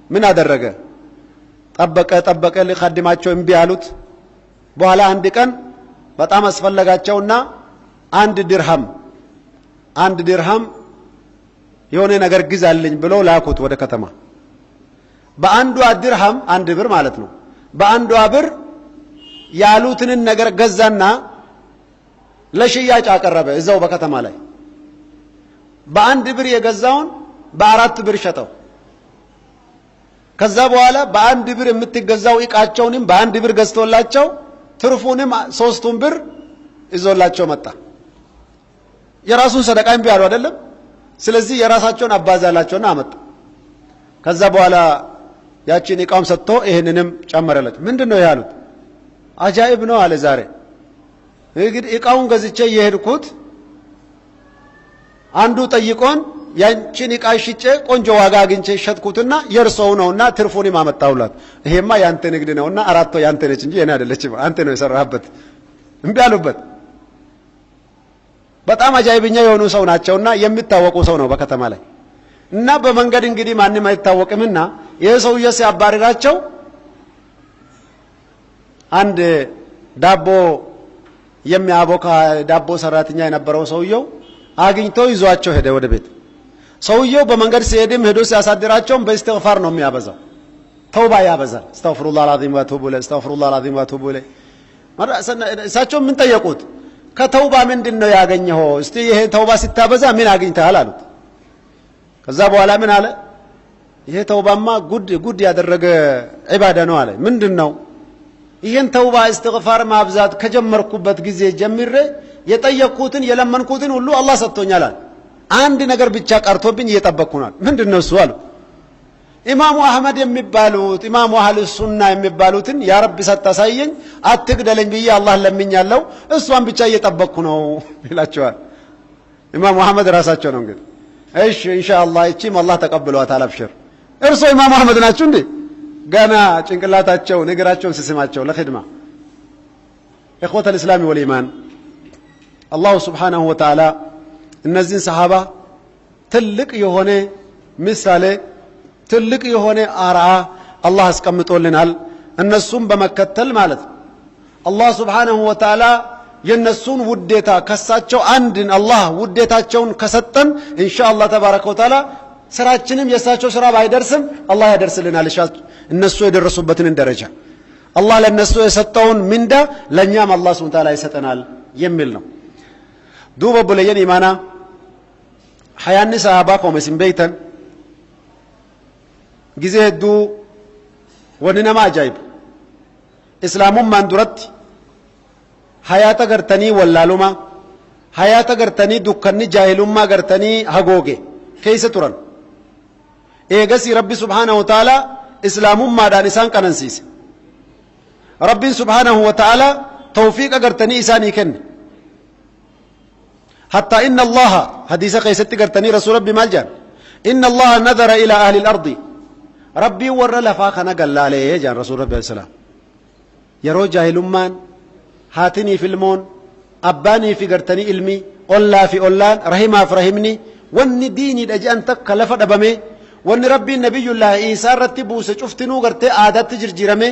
A: ምን አደረገ? ጠበቀ ሊቀድማቸው እምቢ ያሉት። በኋላ አንድ ቀን በጣም አስፈለጋቸውና አንድ ድርሃም የሆነ ነገር ግዛልኝ ብለው ላኩት ወደ ከተማ። በአንዷ ድርሃም አንድ ብር ማለት ነው። በአንዷ ብር ያሉትን ነገር ገዛና ለሽያጭ አቀረበ እዛው በከተማ ላይ። በአንድ ብር የገዛውን በ4 ብር ሸጠው። ከዛ በኋላ በአንድ ብር የምትገዛው ዕቃቸውንም በአንድ ብር ገዝቶላቸው ትርፉንም 3ቱን ብር ይዞላቸው መጣ። የራሱን ሰደቃ እምቢ አሉ አይደለም። ስለዚህ የራሳቸውን አባዛላቸውና አመጣ። ከዛ በኋላ ያቺን ዕቃም ሰጥቶ ይሄንንም ጨመረለት። ምንድነው ያሉት? አጃኢብ ነው አለ። ዛሬ እንግዲህ ዕቃውን ገዝቼ የሄድኩት አንዱ ጠይቆን ያንቺን ዕቃ ሽጬ ቆንጆ ዋጋ አግኝቼ ሸጥኩትና የርሶው ነውና ትርፉንም አመጣሁላት። ይሄማ ያንተ ንግድ ነውና አራቶ ያንተ ነች እንጂ የኔ አይደለችም፣ አንተ ነው የሰራህበት። እምቢ አሉበት። በጣም አጃኢብኛ የሆኑ ሰው ናቸውና የሚታወቁ ሰው ነው በከተማ ላይ። እና በመንገድ እንግዲህ ማንም አይታወቅምና ይሄ ሰውዬ ሲያባርራቸው አንድ ዳቦ የሚያቦካ ዳቦ ሰራተኛ የነበረው ሰውየው አግኝቶ ይዟቸው ሄደ ወደ ቤት። ሰውየው በመንገድ ሲሄድም ሄዶ ሲያሳድራቸውም በእስትግፋር ነው የሚያበዛው። ተውባ ያበዛል። አስተግፊሩላህ አልዓዚም ወአቱቡ ኢለይህ አስተግፊሩላህ አልዓዚም ወአቱቡ ኢለይህ። እሳቸው ምን ጠየቁት? ከተውባ ምንድነው ያገኘኸው? እስቲ ይሄ ተውባ ሲታበዛ ምን አግኝተሃል አሉት። ከዛ በኋላ ምን አለ? ይሄ ተውባማ ጉድ ያደረገ ዒባዳ ነው አለ። ምንድነው? ይሄን ተውባ እስትግፋር ማብዛት ከጀመርኩበት ጊዜ ጀምሬ የጠየቅኩትን የለመንኩትን ሁሉ አላህ ሰጥቶኛል አለ። አንድ ነገር ብቻ ቀርቶብኝ እየጠበቅኩ ነው። ምንድነው እሱ አሉ። ኢማሙ አህመድ የሚባሉት ኢማሙ አህለ ሱና የሚባሉትን ያ ረብ ሰጣሳየኝ አትግደለኝ ብዬ አላህ ለምኛለሁ፣ እሷን ብቻ እየጠበቅኩ ነው ይላቸዋል። ኢማሙ አህመድ ራሳቸው ነው እንግዲህ። እሺ ኢንሻአላህ እቺም አላህ ተቀብሏታል፣ አብሽር። እርሶ ኢማሙ አህመድ ናችሁ እንዴ? ገና ጭንቅላታቸው ነገራቸውን ስስማቸው ለኺድማ ኢኽወተል እስላም ወልኢማን አላሁ ሱብሓነሁ ወተዓላ እነዚህን ሰሃባ ትልቅ የሆነ ምሳሌ ትልቅ የሆነ አርአያ አላህ አስቀምጦልናል። እነሱም በመከተል ማለት ነው አላህ ሱብሓነሁ ወተዓላ የነሱን ውዴታ ከሳቸው አንድን አላህ ውዴታቸውን ከሰጠን ኢንሻአላህ ተባረከ ወተዓላ ስራችንም የሳቸው ስራ ባይደርስም አላህ ያደርስልናል። እነሱ የደረሱበትን ደረጃ አላህ ለነሱ የሰጠውን ምንዳ ለኛም አላህ ሱብሓነሁ ወተዓላ ይሰጠናል የሚል ነው። ዱበ ቡለየን ኢማና ሐያኒ ሰሃባ ኮመሲን በይተን ጊዜ ሄዱ ወንነማ አጃይብ እስላሙማን ዱረት ሀያተ ገርተኒ ወላሉማ ሀያተ ገርተኒ ዱከኒ ጃሂሉማ ገርተኒ ሀጎጌ ከይሰ ቱረን ኤገሲ ረቢ ሱብሓነሁ ወተዓላ እስላሙማዳን ኢሳን ቀነንሲise ረቢን ሱብሓነሁ ወተዓላ ተውፊቅ ገርተኒ ኢሳን ይከን حتى إن الله حديث قيست قرتني رسول ربي مالجان إن الله نظر إلى أهل الأرض ربي ور لفاقنا قال لا عليه جان رسول ربي عليه السلام يرو جاهلمان هاتني في المون أباني في قرتني علمي أولا في أولان رحمة فرحمني واني ديني لأجان تك لفت أبامي واني ربي النبي الله إيسا رتبو سشفتنو قرتي آدات تجرجرمي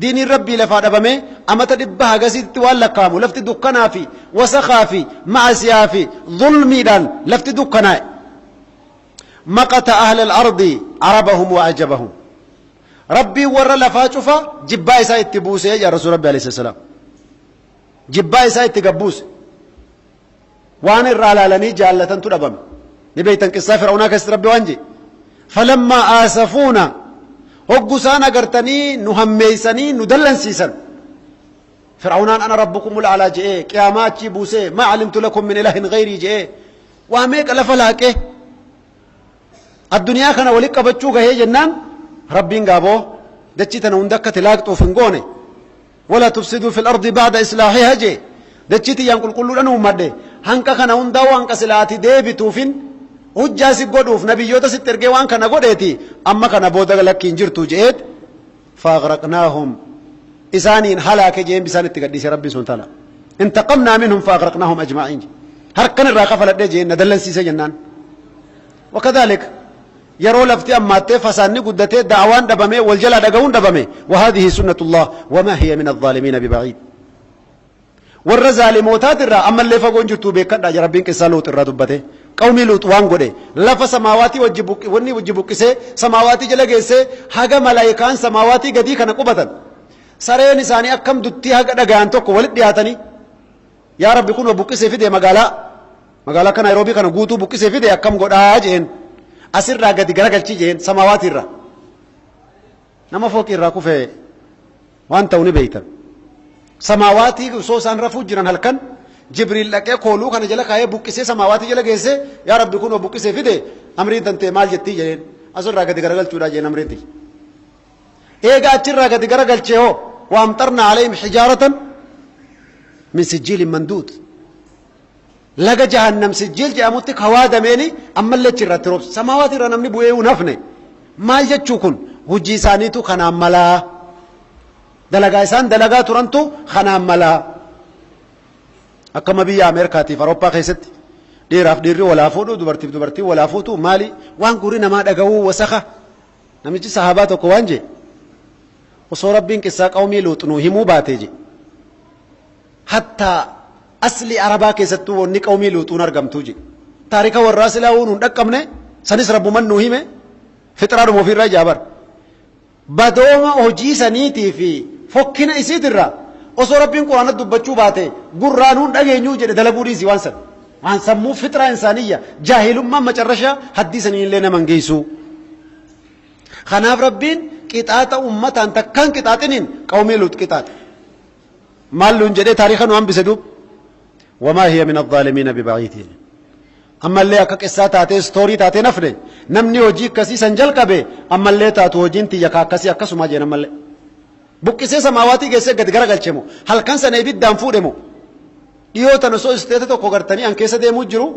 A: دين ربي لفاد أبامي أما تدبها قسيد توالا كامو لفت دكنا في وسخا في معسيا في ظلمي دان لفت دكنا مقت أهل الأرض عربهم وأعجبهم ربي ور لفاجفا جباي سايت تبوس يا رسول ربي عليه السلام جباي سايت تقبوس وان الرالالني جالة تدبم نبيتن قصة فرعون كسر ربي وانجي فلما آسفونا هقسانا قرتني نهميسني ندلنسيسن فرعونان أنا ربكم الأعلى جئ قيامات بوسي ما علمت لكم من إله غيري جئ واميك لفلاك الدنيا كان ولك بچوك هي جنان ربين قابو دچتنا وندك تلاقتو فنقوني ولا تفسدوا في الأرض بعد إصلاحها جئ dachiti yan qulqulluudhaan uummadhe hanqa kana hundaa'u hanqa silaati deebituufin hujjaa si godhuuf nabiyyoota sitti ergee waan kana godheeti amma kana booda lakkiin jirtu je'eet faagraqnaahum isaaniin halaake jeen bisaan itti gadhiise rabbi sun taala intaqamnaa minhum faagraqnaahum ajma'iin harkan irraa kafaladhee jeen na dallansiise jennaan wakadhalik yeroo lafti ammaattee fasaanni guddatee daawaan dhabame wal jalaa dhaga'uun dhabame wahadihi sunnatullah wamaa hiya min adh-dhaalimiina bibaciid warra zaalimootatirraa ammallee fagoon jirtuu beekadha rabbiin qissaa luut irraa dubbate qawmii luut waan godhe lafa samaawaatii wajji buqqisee samaawaatii jala geessee haga malaayikaan samaawaatii gadii kana qubatan sareen isaanii akkam duttii haga dhaga'an tokko walitti dhiyaatanii yaa rabbi kun buqqisee fide magaalaa kana Naayiroobii kana guutuu buqqisee fide akkam godhaa jeen asirraa gadi garagalchii jeen samaawaatirra nama fooqirraa kufee waan ta'u ni beeytan samaawatii osoo isaan rafuu jiran halkan jibriil dhaqee kooluu kana jala kaayee buqqisee samaawatii jala geessee yaa rabbi kun buqqisee fide amriin tantee maal jettii jeen asirraa gadi garagalchuudha jeen amriinti eega achirraa gadi garagalchee hoo waamtarna alayhim hijaaratan min sijjiilin manduud laga jahannam sijjiil jedhamutti kawaadameeni ammallee achirratti roobse samaawatii irra namni bu'ee hin hafne maal jechuu kun hujii isaaniitu kanaan malaa dalagaa isaan dalagaa turantu kanaan malaa akkama biyya Ameerikaatiif Awurooppaa keessatti dhiiraaf dhiirri walaa fuudhu dubartiif dubartii walaa fuutu maali waan gurri namaa dhaga'uu wasaka namichi sahaabaa tokko waan jee osoo rabbiin qissaa qawmii luut nuu himuu baatee je hattaa asli arabaa keessattuu wanni qawmii luutuun argamtuu je taarika warraa silaa nuun dhaqqabne sanis rabbuman nuu hime fixraadhuma ofiirraa jaabar badooma hojii saniitii fi fokkina isiitirra osoo rabbiin quraanatti dubbachuu baate gurraa nuun dhageenyuu jedhe dalaguu dhiisi waan san waan sammuu fixraa insaaniyya jaahilummaan macarrashaa haddii sanii illee naman geessu kanaaf rabbiin qixaaxa ummataan takkaan qixaaxiniin qawmii luut qixaaxe maal luun jedhee taarika nu hambise duub wamaa hiya min adh-dhaalimiina bibaciid ammallee akka qissaa taatee stoorii taatee nafne namni hojii akkasii san jalqabe ammallee taatu hojiin tiyya ka akkasii akkasuma jeen ammallee buqqisee samaawaatii geessee gadi garagalchemo halkan sana ibiddaan fuudhemo dhiyootan osoo isteeta tokko gartanii an keessa deemuu jiru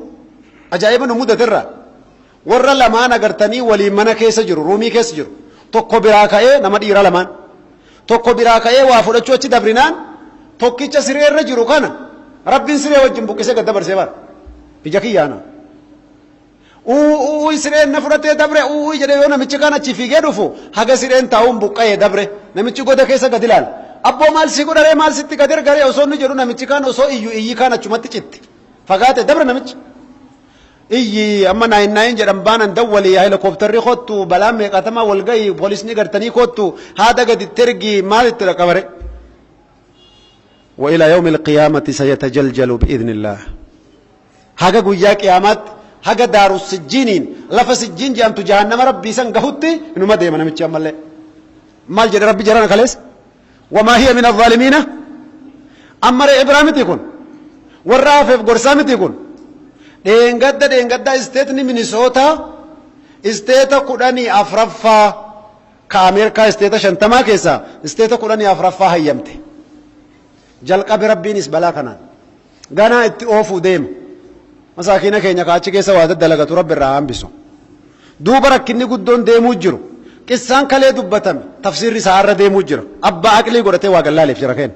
A: ajaa'iba nu mudaterra warra lamaan agartanii waliin mana keessa jiru ruumii keessa jiru tokko biraa ka'ee nama dhiira lamaan tokko biraa ka'ee waa fudhachuu achi dabrinaan tokkicha siree irra jiru kana rabbiin siree wajjin buqqisee gad dabarsee bara ija kiyyaana sireen na fudhatee dabre jedhee yoo namichi kan achi fiigee dhufu haga sireen taa'uun buqqa'ee dabre namichi goda keessa gad ilaala abboo maal si godharee maal sitti gad ergaree osoo inni jedhu namichi kan osoo iyyi kan achumatti citti fagaate dabre namichi iyyi amma naayin jedhan baanan dawwalii helikoptarri kottu balaa meeqatamaa walgahii poolisni gartanii kottu haada gaditti ergi maal itti dhaqabare وإلى يوم القيامة سيتجلجل بإذن الله هاجا قويا قيامات هاجا دار السجينين لف سجين جامتو جهنم ربي سنقهوتي إنه ما ديما نمتش أمالي مال جد ربي جرانا خليس وما هي من الظالمين أمر إبراهيم تيكون والرافف قرسام تيكون دين قد استيتني من سوتا استيتا قداني أفرفا كاميركا استيتا شنتما كيسا استيتا قداني أفرفا هيمتي jalqabe rabbiinis balaa kanaan ganaa itti oofuu deema masaakiina keenya kaachi keessa waa daddalagatu rabbi irraa hambisu duuba rakkinni guddoon deemuu jiru qissaan kalee dubbatame tafsiirri isaa irra deemuu jira abbaa aqlii godhatee waa gallaaleef jira kenna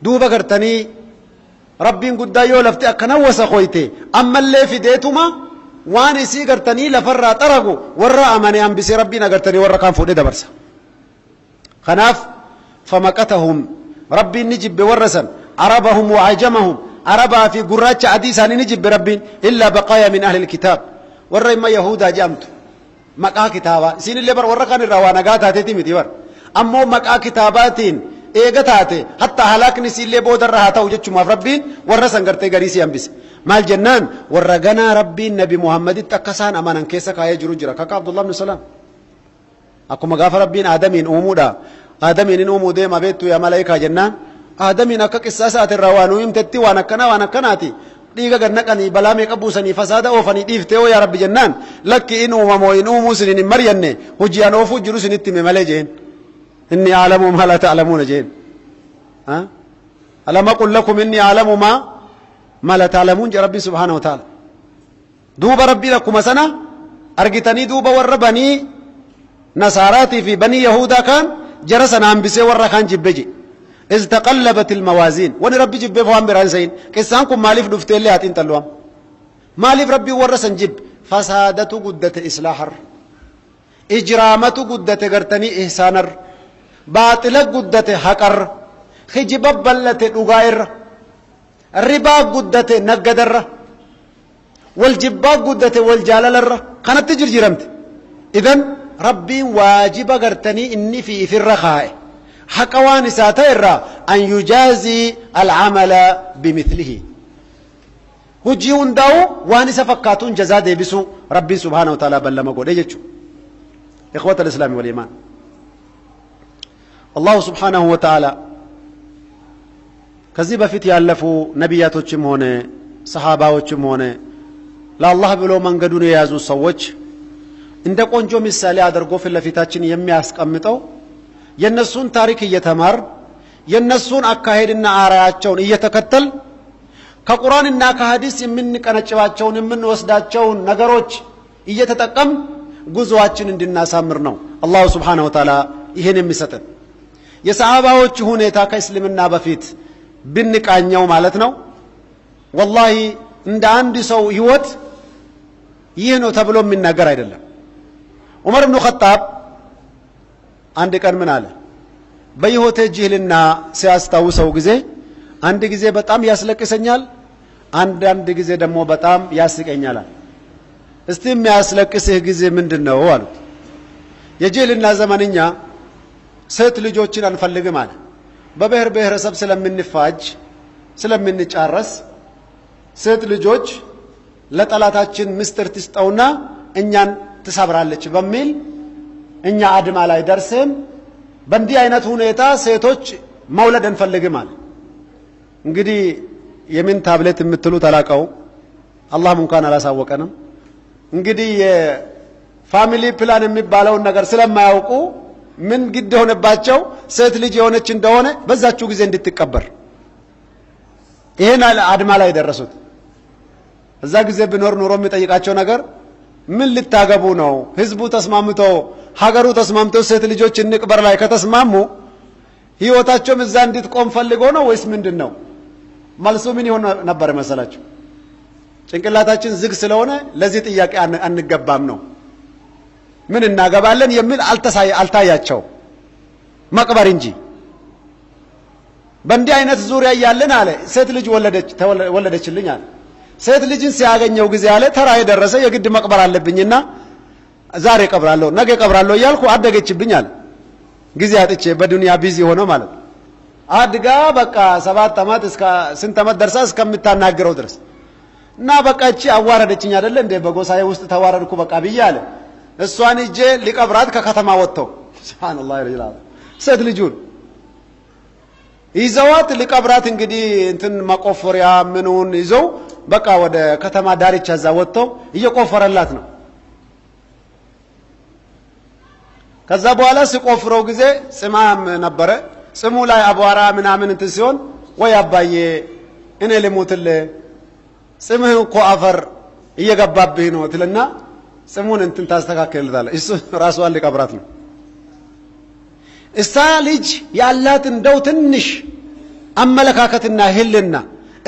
A: duuba gartanii rabbiin guddaa yoo lafti akkana wasa qoyte ammallee fideetuma waan isii gartanii lafarraa xaragu warra amane hambisee rabbiin agartanii warra kaan fuudhee dabarsa kanaaf فمقتهم ربي نجب ورسا عربهم وعجمهم عربا في قراج عديسا نجب ربي إلا بقايا من أهل الكتاب ورى ما يهودا جامت مقا كتابا سين اللي بر ورى كان الروانا قاتا تتمتي ور أمو مقا كتاباتين إيغا تاتي حتى هلاكني سين اللي بودر رهاتا وجدت ما ربين ورسا قرتي قريسي أنبس ما الجنان ورى قنا ربي النبي محمد التكسان أمانا كيسا كايا جروجرا كاك عبد الله بن سلام أكو مقاف ربين آدمين أمودا آدمين أمو ديما بيتو يا ملايكا جنان آدمين أكا قصاصات الروانو يمتتي وانا كناتي dhiiga gannaqanii balaa meeqa buusanii fasaada oofanii dhiiftee oo yaa rabbi jennaan lakki in uumamoo in uumuu sinin hin maryanne hojiyaan oofuu jiru sinitti hime malee jeen inni aalamu maa laa ta'lamuuna jeen ألم أقل لكم إني أعلم ما لا تعلمون جاء ربي سبحانه وتعالى دوب ربي لكم سنة أرقتني دوب وربني نصاراتي في بني يهودا كان جرسنا عن بسي ورخان جبجي إذ تقلبت الموازين وني ربي جب فهم برانسين كسانكم مالف دفتي اللي هاتين تلوام مالف ربي ورسن جب فسادة قدة إصلاحر إجرامة قدة قرتني إحسانر باطل قدة حقر خجب بلة أغاير الربا قدة نقدر والجبا قدة والجالل كانت تجرمت إذن ربي واجب قرتني إني في الرخاء حقوان ساتير أن يجازي العمل بمثله هجيون داو واني سفكاتون جزاء ديبسو ربي سبحانه وتعالى بلما قول يجتشو إخوة الإسلام والإيمان الله سبحانه وتعالى كذب في تيالفو نبياتو چمونه صحاباو چمونه لا الله بلو منقدون يازو الصوج እንደ ቆንጆ ምሳሌ አድርጎ ፍለፊታችን የሚያስቀምጠው የነሱን ታሪክ እየተማር የነሱን አካሄድና አራያቸውን እየተከተል ከቁርአንና ከሐዲስ የምንቀነጭባቸውን የምንወስዳቸውን ነገሮች እየተጠቀም ጉዞአችን እንድናሳምር ነው አላህ Subhanahu Wa Ta'ala ይሄን የሚሰጠን የሰሃባዎች ሁኔታ ከእስልምና በፊት ብንቃኘው ማለት ነው والله እንደ አንድ ሰው ህይወት ይሄ ነው ተብሎ የሚናገር አይደለም ዑመር ኢብኑ ኸጣብ አንድ ቀን ምን አለ በህይወቴ ጅህልና ሲያስታውሰው ጊዜ አንድ ጊዜ በጣም ያስለቅሰኛል አንድ ጊዜ ደግሞ በጣም ያስቀኛል እስቲ የሚያስለቅስህ ጊዜ ምንድነው አሉት የጅህልና ዘመንኛ ሴት ልጆችን አንፈልግም አለ በብሔር ብሔረሰብ ስለምንፋጅ ስለምንጫረስ ሴት ልጆች ለጠላታችን ምስጥር ትስጠውና እኛን ትሰብራለች በሚል እኛ አድማ ላይ ደርሰን በእንዲህ አይነት ሁኔታ ሴቶች መውለድ እንፈልግም አለ እንግዲህ የምን ታብሌት የምትሉ ተላቀው አላህ እንኳን አላሳወቀንም እንግዲህ የፋሚሊ ፕላን የሚባለውን ነገር ስለማያውቁ ምን ግድ ሆነባቸው ሴት ልጅ የሆነች እንደሆነ በዛችሁ ጊዜ እንድትቀበር ይሄን አድማ ላይ ደረሱት እዛ ጊዜ ቢኖር ኑሮ የሚጠይቃቸው ነገር ምን ልታገቡ ነው ህዝቡ ተስማምቶ ሀገሩ ተስማምቶ ሴት ልጆች እንቅበር ላይ ከተስማሙ ህይወታቸውም እዛ እንድትቆም ፈልጎ ነው ወይስ ምንድነው መልሱ ምን ይሆን ነበር መሰላችሁ ጭንቅላታችን ዝግ ስለሆነ ለዚህ ጥያቄ አንገባም ነው ምን እናገባለን የሚል አልታያቸው መቅበር እንጂ በእንዲህ አይነት ዙሪያ ያለን አለ ሴት ልጅ ወለደችልኝ አለ ሴት ልጅን ሲያገኘው ጊዜ አለ ተራ የደረሰ የግድ መቅበር አለብኝና ዛሬ ቀብራለሁ ነገ ቀብራለሁ እያልኩ አደገችብኝ አለ ጊዜ አጥቼ በዱንያ ቢዚ ሆኖ ማለት አድጋ በቃ 7 አመት እስከ ስንት አመት ደርሳ እስከምታናገረው ድረስ እና በቃ እቺ አዋረደችኝ አይደለ እንደ በጎሳዬ ውስጥ ተዋረድኩ በቃ ብዬ አለ እሷን እጄ ሊቀብራት ከከተማ ወጥተው ሱብሃንአላህ ይላል ሴት ልጁን ይዘዋት ሊቀብራት እንግዲህ እንትን መቆፈሪያ ምኑን ይዘው በቃ ወደ ከተማ ዳርቻ እዛ ወጥተው እየቆፈረላት ነው ከዛ በኋላ ሲቆፍረው ጊዜ ጽማም ነበረ ጽሙ ላይ አቧራ ምናምን እንትን ሲሆን ወይ አባዬ እኔ ልሙትልህ ጽምህ እኮ አፈር እየገባብህ ነው ትልና ጽሙን እንትን ታስተካክልልታለህ እሱ ራሷን ሊቀብራት ነው እሳ ልጅ ያላት እንደው ትንሽ አመለካከትና ህልና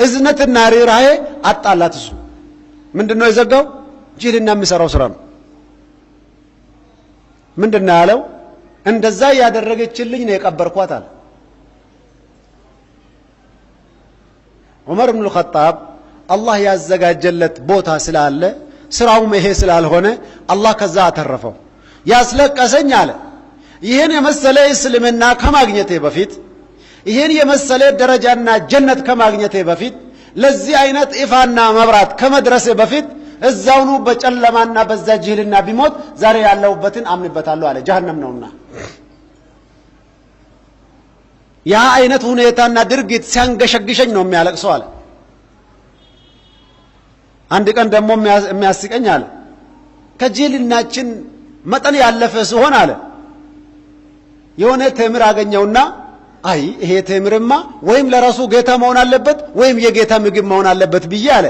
A: እዝነትና ሪራዬ አጣላት እሱ ምንድነው የዘጋው ጅህልና የሚሰራው ስራ ነው ምንድነው ያለው እንደዛ ያደረገችልኝ ነው የቀበርኳት አለ ዑመር ኢብኑ ኸጣብ አላህ ያዘጋጀለት ቦታ ስላለ ስራውም ይሄ ስላልሆነ አላህ ከዛ አተረፈው ያስለቀሰኝ አለ ይሄን የመሰለ እስልምና ከማግኘቴ በፊት ይሄን የመሰለ ደረጃና ጀነት ከማግኘቴ በፊት ለዚህ አይነት ኢፋና መብራት ከመድረሴ በፊት እዛውኑ በጨለማና በዛ ጅህልና ቢሞት ዛሬ ያለውበትን አምንበታለሁ አለ ጀሃነም ነውና ያ አይነት ሁኔታና ድርጊት ሲያንገሸግሸኝ ነው የሚያለቅሰው አለ አንድ ቀን ደግሞ የሚያስቀኝ አለ ከጅህልናችን መጠን ያለፈ ሲሆን አለ የሆነ ተምር አገኘውና አይ ይሄ ተምርማ ወይም ለራሱ ጌታ መሆን አለበት ወይም የጌታ ምግብ መሆን አለበት ብዬ አለ።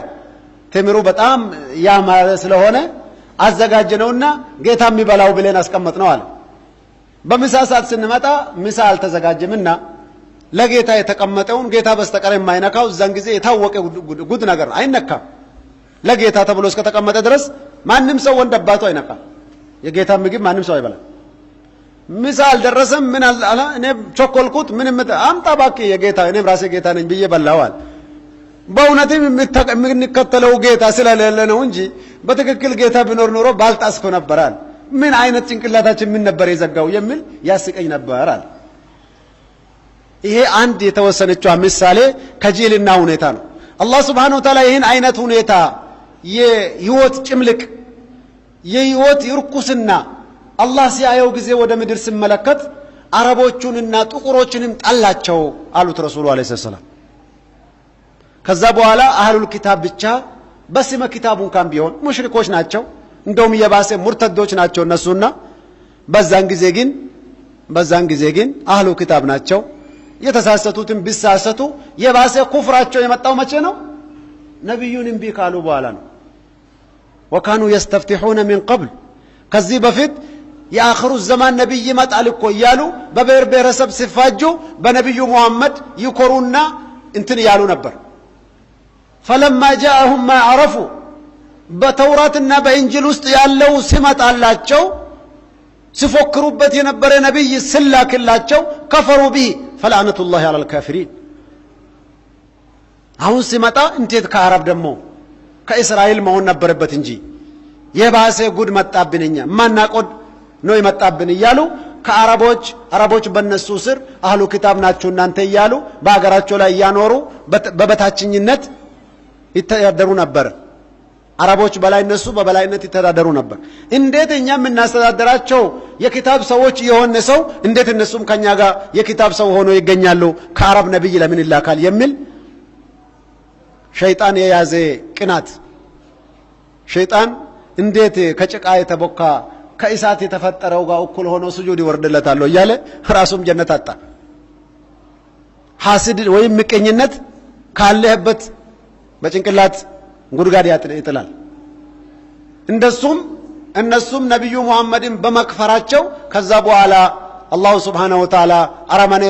A: ተምሩ በጣም ያማረ ስለሆነ አዘጋጀነውና ጌታ የሚበላው ብለን አስቀመጥነው አለ። በምሳ ሰዓት ስንመጣ ምሳ አልተዘጋጀምና ለጌታ የተቀመጠውን ጌታ በስተቀር የማይነካው እዛን ጊዜ የታወቀ ጉድ ነገር አይነካም። ለጌታ ተብሎ እስከተቀመጠ ድረስ ማንም ሰው ወንድ አባቱ አይነካም። የጌታ ምግብ ማንም ሰው አይበላም። ምሳ አልደረሰም። ምን አለ እኔ ቸኮልኩት። ምን አምጣ እባክህ የጌታ እኔም ራሴ ጌታ ነኝ ብዬ በላዋል። በእውነትም የምንከተለው ጌታ ስለሌለ ነው እንጂ በትክክል ጌታ ቢኖር ኖሮ ባልጣስከው ነበራል። ምን አይነት ጭንቅላታችን ምን ነበር የዘጋው የሚል ያስቀኝ ነበራል። ይሄ አንድ የተወሰነችው ምሳሌ ከጅልና ሁኔታ ነው። አላህ Subhanahu Wa Ta'ala ይህን አይነት ሁኔታ የህይወት ጭምልቅ የህይወት ይርኩስና አላህ ሲያየው ጊዜ ወደ ምድር ሲመለከት አረቦቹንና ጥቁሮችንም ጣላቸው አሉት ረሱሉ አለይሂ ሰላም። ከዛ በኋላ አህሉል ኪታብ ብቻ በስመ ኪታቡን ካም ቢሆን ሙሽሪኮች ናቸው፣ እንደውም የባሰ ሙርተዶች ናቸው እነሱና በዛን ጊዜ ግን አህሉ ኪታብ ናቸው። የተሳሰቱትን ቢሳሰቱ የባሰ ኩፍራቸው የመጣው መቼ ነው? ነብዩን እምቢ ካሉ በኋላ ነው። ወካኑ يستفتحون من قبل ከዚህ በፊት የአኽሩ ዘማን ነብይ ይመጣል እኮ እያሉ በብሔር ብሔረሰብ ሲፋጁ በነብዩ ሙሐመድ ይኮሩና እንትን ያሉ ነበር። فلما جاءهم ما عرفوا በተውራትና በእንጂል ውስጥ ያለው ሲመጣላቸው ሲፎክሩበት የነበረ ነብይ ስላክላቸው ከፈሩ ቢሂ ፈላነቱላሂ ዐለል ካፊሪን። አሁን ሲመጣ እንዴት ከአረብ ደግሞ ከእስራኤል መሆን ነበረበት እንጂ የባሰ ጉድ መጣብንኛ ማናቆድ ነው የመጣብን እያሉ አረቦች በነሱ ስር አህሉ ኪታብ ናቸው እናንተ እያሉ በአገራቸው ላይ ያኖሩ በበታችኝነት ይተዳደሩ ነበር። አረቦች በላይ እነሱ በበላይነት ይተዳደሩ ነበር። እንዴት እኛ የምናስተዳደራቸው የኪታብ ሰዎች የሆነ ሰው እንዴት እነሱም ከኛ ጋር የኪታብ ሰው ሆኖ ይገኛሉ? ከአረብ ነብይ ለምን ይላካል የሚል ሸይጣን የያዘ ቅናት። ሸይጣን እንዴት ከጭቃ የተቦካ ከእሳት የተፈጠረው ጋር እኩል ሆኖ ስጁድ ይወርድለታል እያለ ራሱም ጀነት አጣ። ሐስድ ወይም ምቀኝነት ካለህበት በጭንቅላት ጉድጓድ ይጥላል። እነሱም ነብዩ ሙሐመድን በመክፈራቸው ከዛ በኋላ አላህ Subhanahu Wa Ta'ala አረመኔ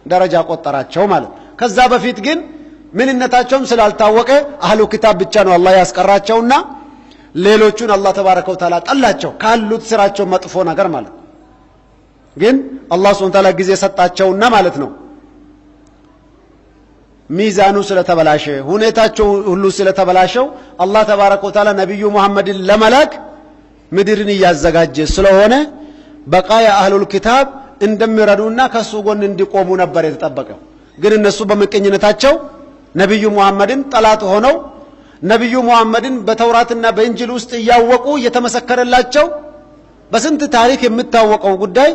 A: ደረጃ ቆጠራቸው ማለት። ከዛ በፊት ግን ምንነታቸውም ስላልታወቀ አህሉ ኪታብ ብቻ ነው አላህ ያስቀራቸውና ሌሎቹን አላህ ተባረከ ወተዓላ ጠላቸው ካሉት ስራቸው መጥፎ ነገር ማለት። ግን አላህ Subhanahu Wa Ta'ala ጊዜ ሰጣቸውና ማለት ነው ሚዛኑ ስለተበላሸ ሁኔታቸው ሁሉ ስለተበላሸው አላህ ተባረከ ወተዓላ ነብዩ ሙሐመድን ለመላክ ምድርን ያዘጋጀ ስለሆነ በቃያ አህሉል ኪታብ እንደሚረዱና ከሱ ጎን እንዲቆሙ ነበር የተጠበቀው። ግን እነሱ በመቀኝነታቸው ነብዩ ሙሐመድን ጠላት ሆነው ነብዩ ሙሐመድን በተውራትና በእንጂል ውስጥ ያወቁ የተመሰከረላቸው በስንት ታሪክ የምታወቀው ጉዳይ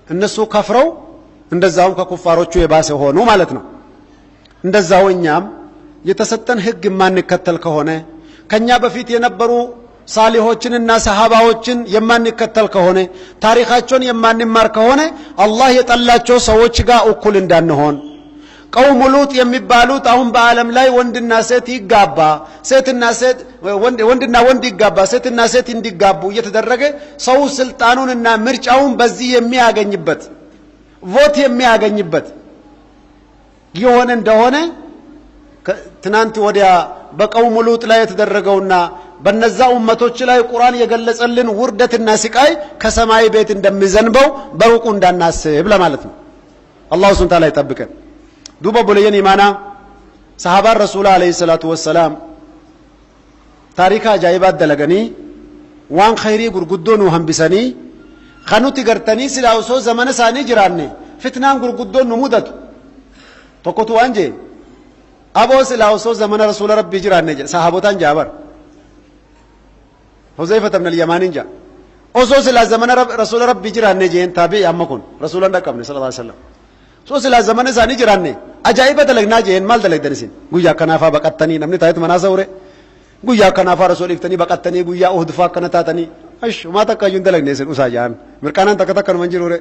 A: እነሱ ከፍረው እንደዛውም ከኩፋሮቹ የባሰ ሆኑ ማለት ነው። እንደዛው እኛም የተሰጠን ህግ የማንከተል ከሆነ ከኛ በፊት የነበሩ ሳሊሆችንና ሰሃባዎችን የማንከተል ከሆነ ታሪካቸውን የማንማር ከሆነ አላህ የጠላቸው ሰዎች ጋር እኩል እንዳንሆን ቀውሙ ሉጥ የሚባሉት አሁን በአለም ላይ ወንድና ሴት ይጋባ ሴትና ሴት ወንድና ወንድ ይጋባ ሴትና ሴት እንዲጋቡ እየተደረገ ሰው ስልጣኑንና ምርጫውን በዚህ የሚያገኝበት ቮት የሚያገኝበት የሆነ እንደሆነ ትናንት ወዲያ በቀውሙ ሉጥ ላይ የተደረገውና በነዛ ኡመቶች ላይ ቁርአን የገለጸልን ውርደትና ስቃይ ከሰማይ ቤት እንደሚዘንበው በሩቁ እንዳናስብ ለማለት ነው። አላህ Subhanahu Wa Ta'ala ይጠብቀን። ዱባ ቦለየን ኢማና ሰሃባ ረሱል አለይሂ ሰላቱ ወሰላም ታሪካ አጃይባት ደለገኒ ዋን ኸይሪ ጉርጉዶኑ ሀምቢሰኒ خنوتي غرتني سلاوسو زمن ثاني جراني فتنان غرغدون نمودت توكوتو انجي ابو سلاوسو زمن رسول ربي جراني صحابتان جابر حذيفه بن اليمان جا اوسو سلا زمن رسول ربي جراني جين تابع يامكون رسول الله قبل صلى الله عليه وسلم سو سلا زمن ثاني جراني عجائب دلغنا جين مال دلغ دنسين غيا كنافا بقتني نمني تايت مناسوره غيا كنافا رسول افتني بقتني غيا اهدفا كنتاتني اش ما تكاجون دلغني سن اساجان مركانان تكتكن منجروره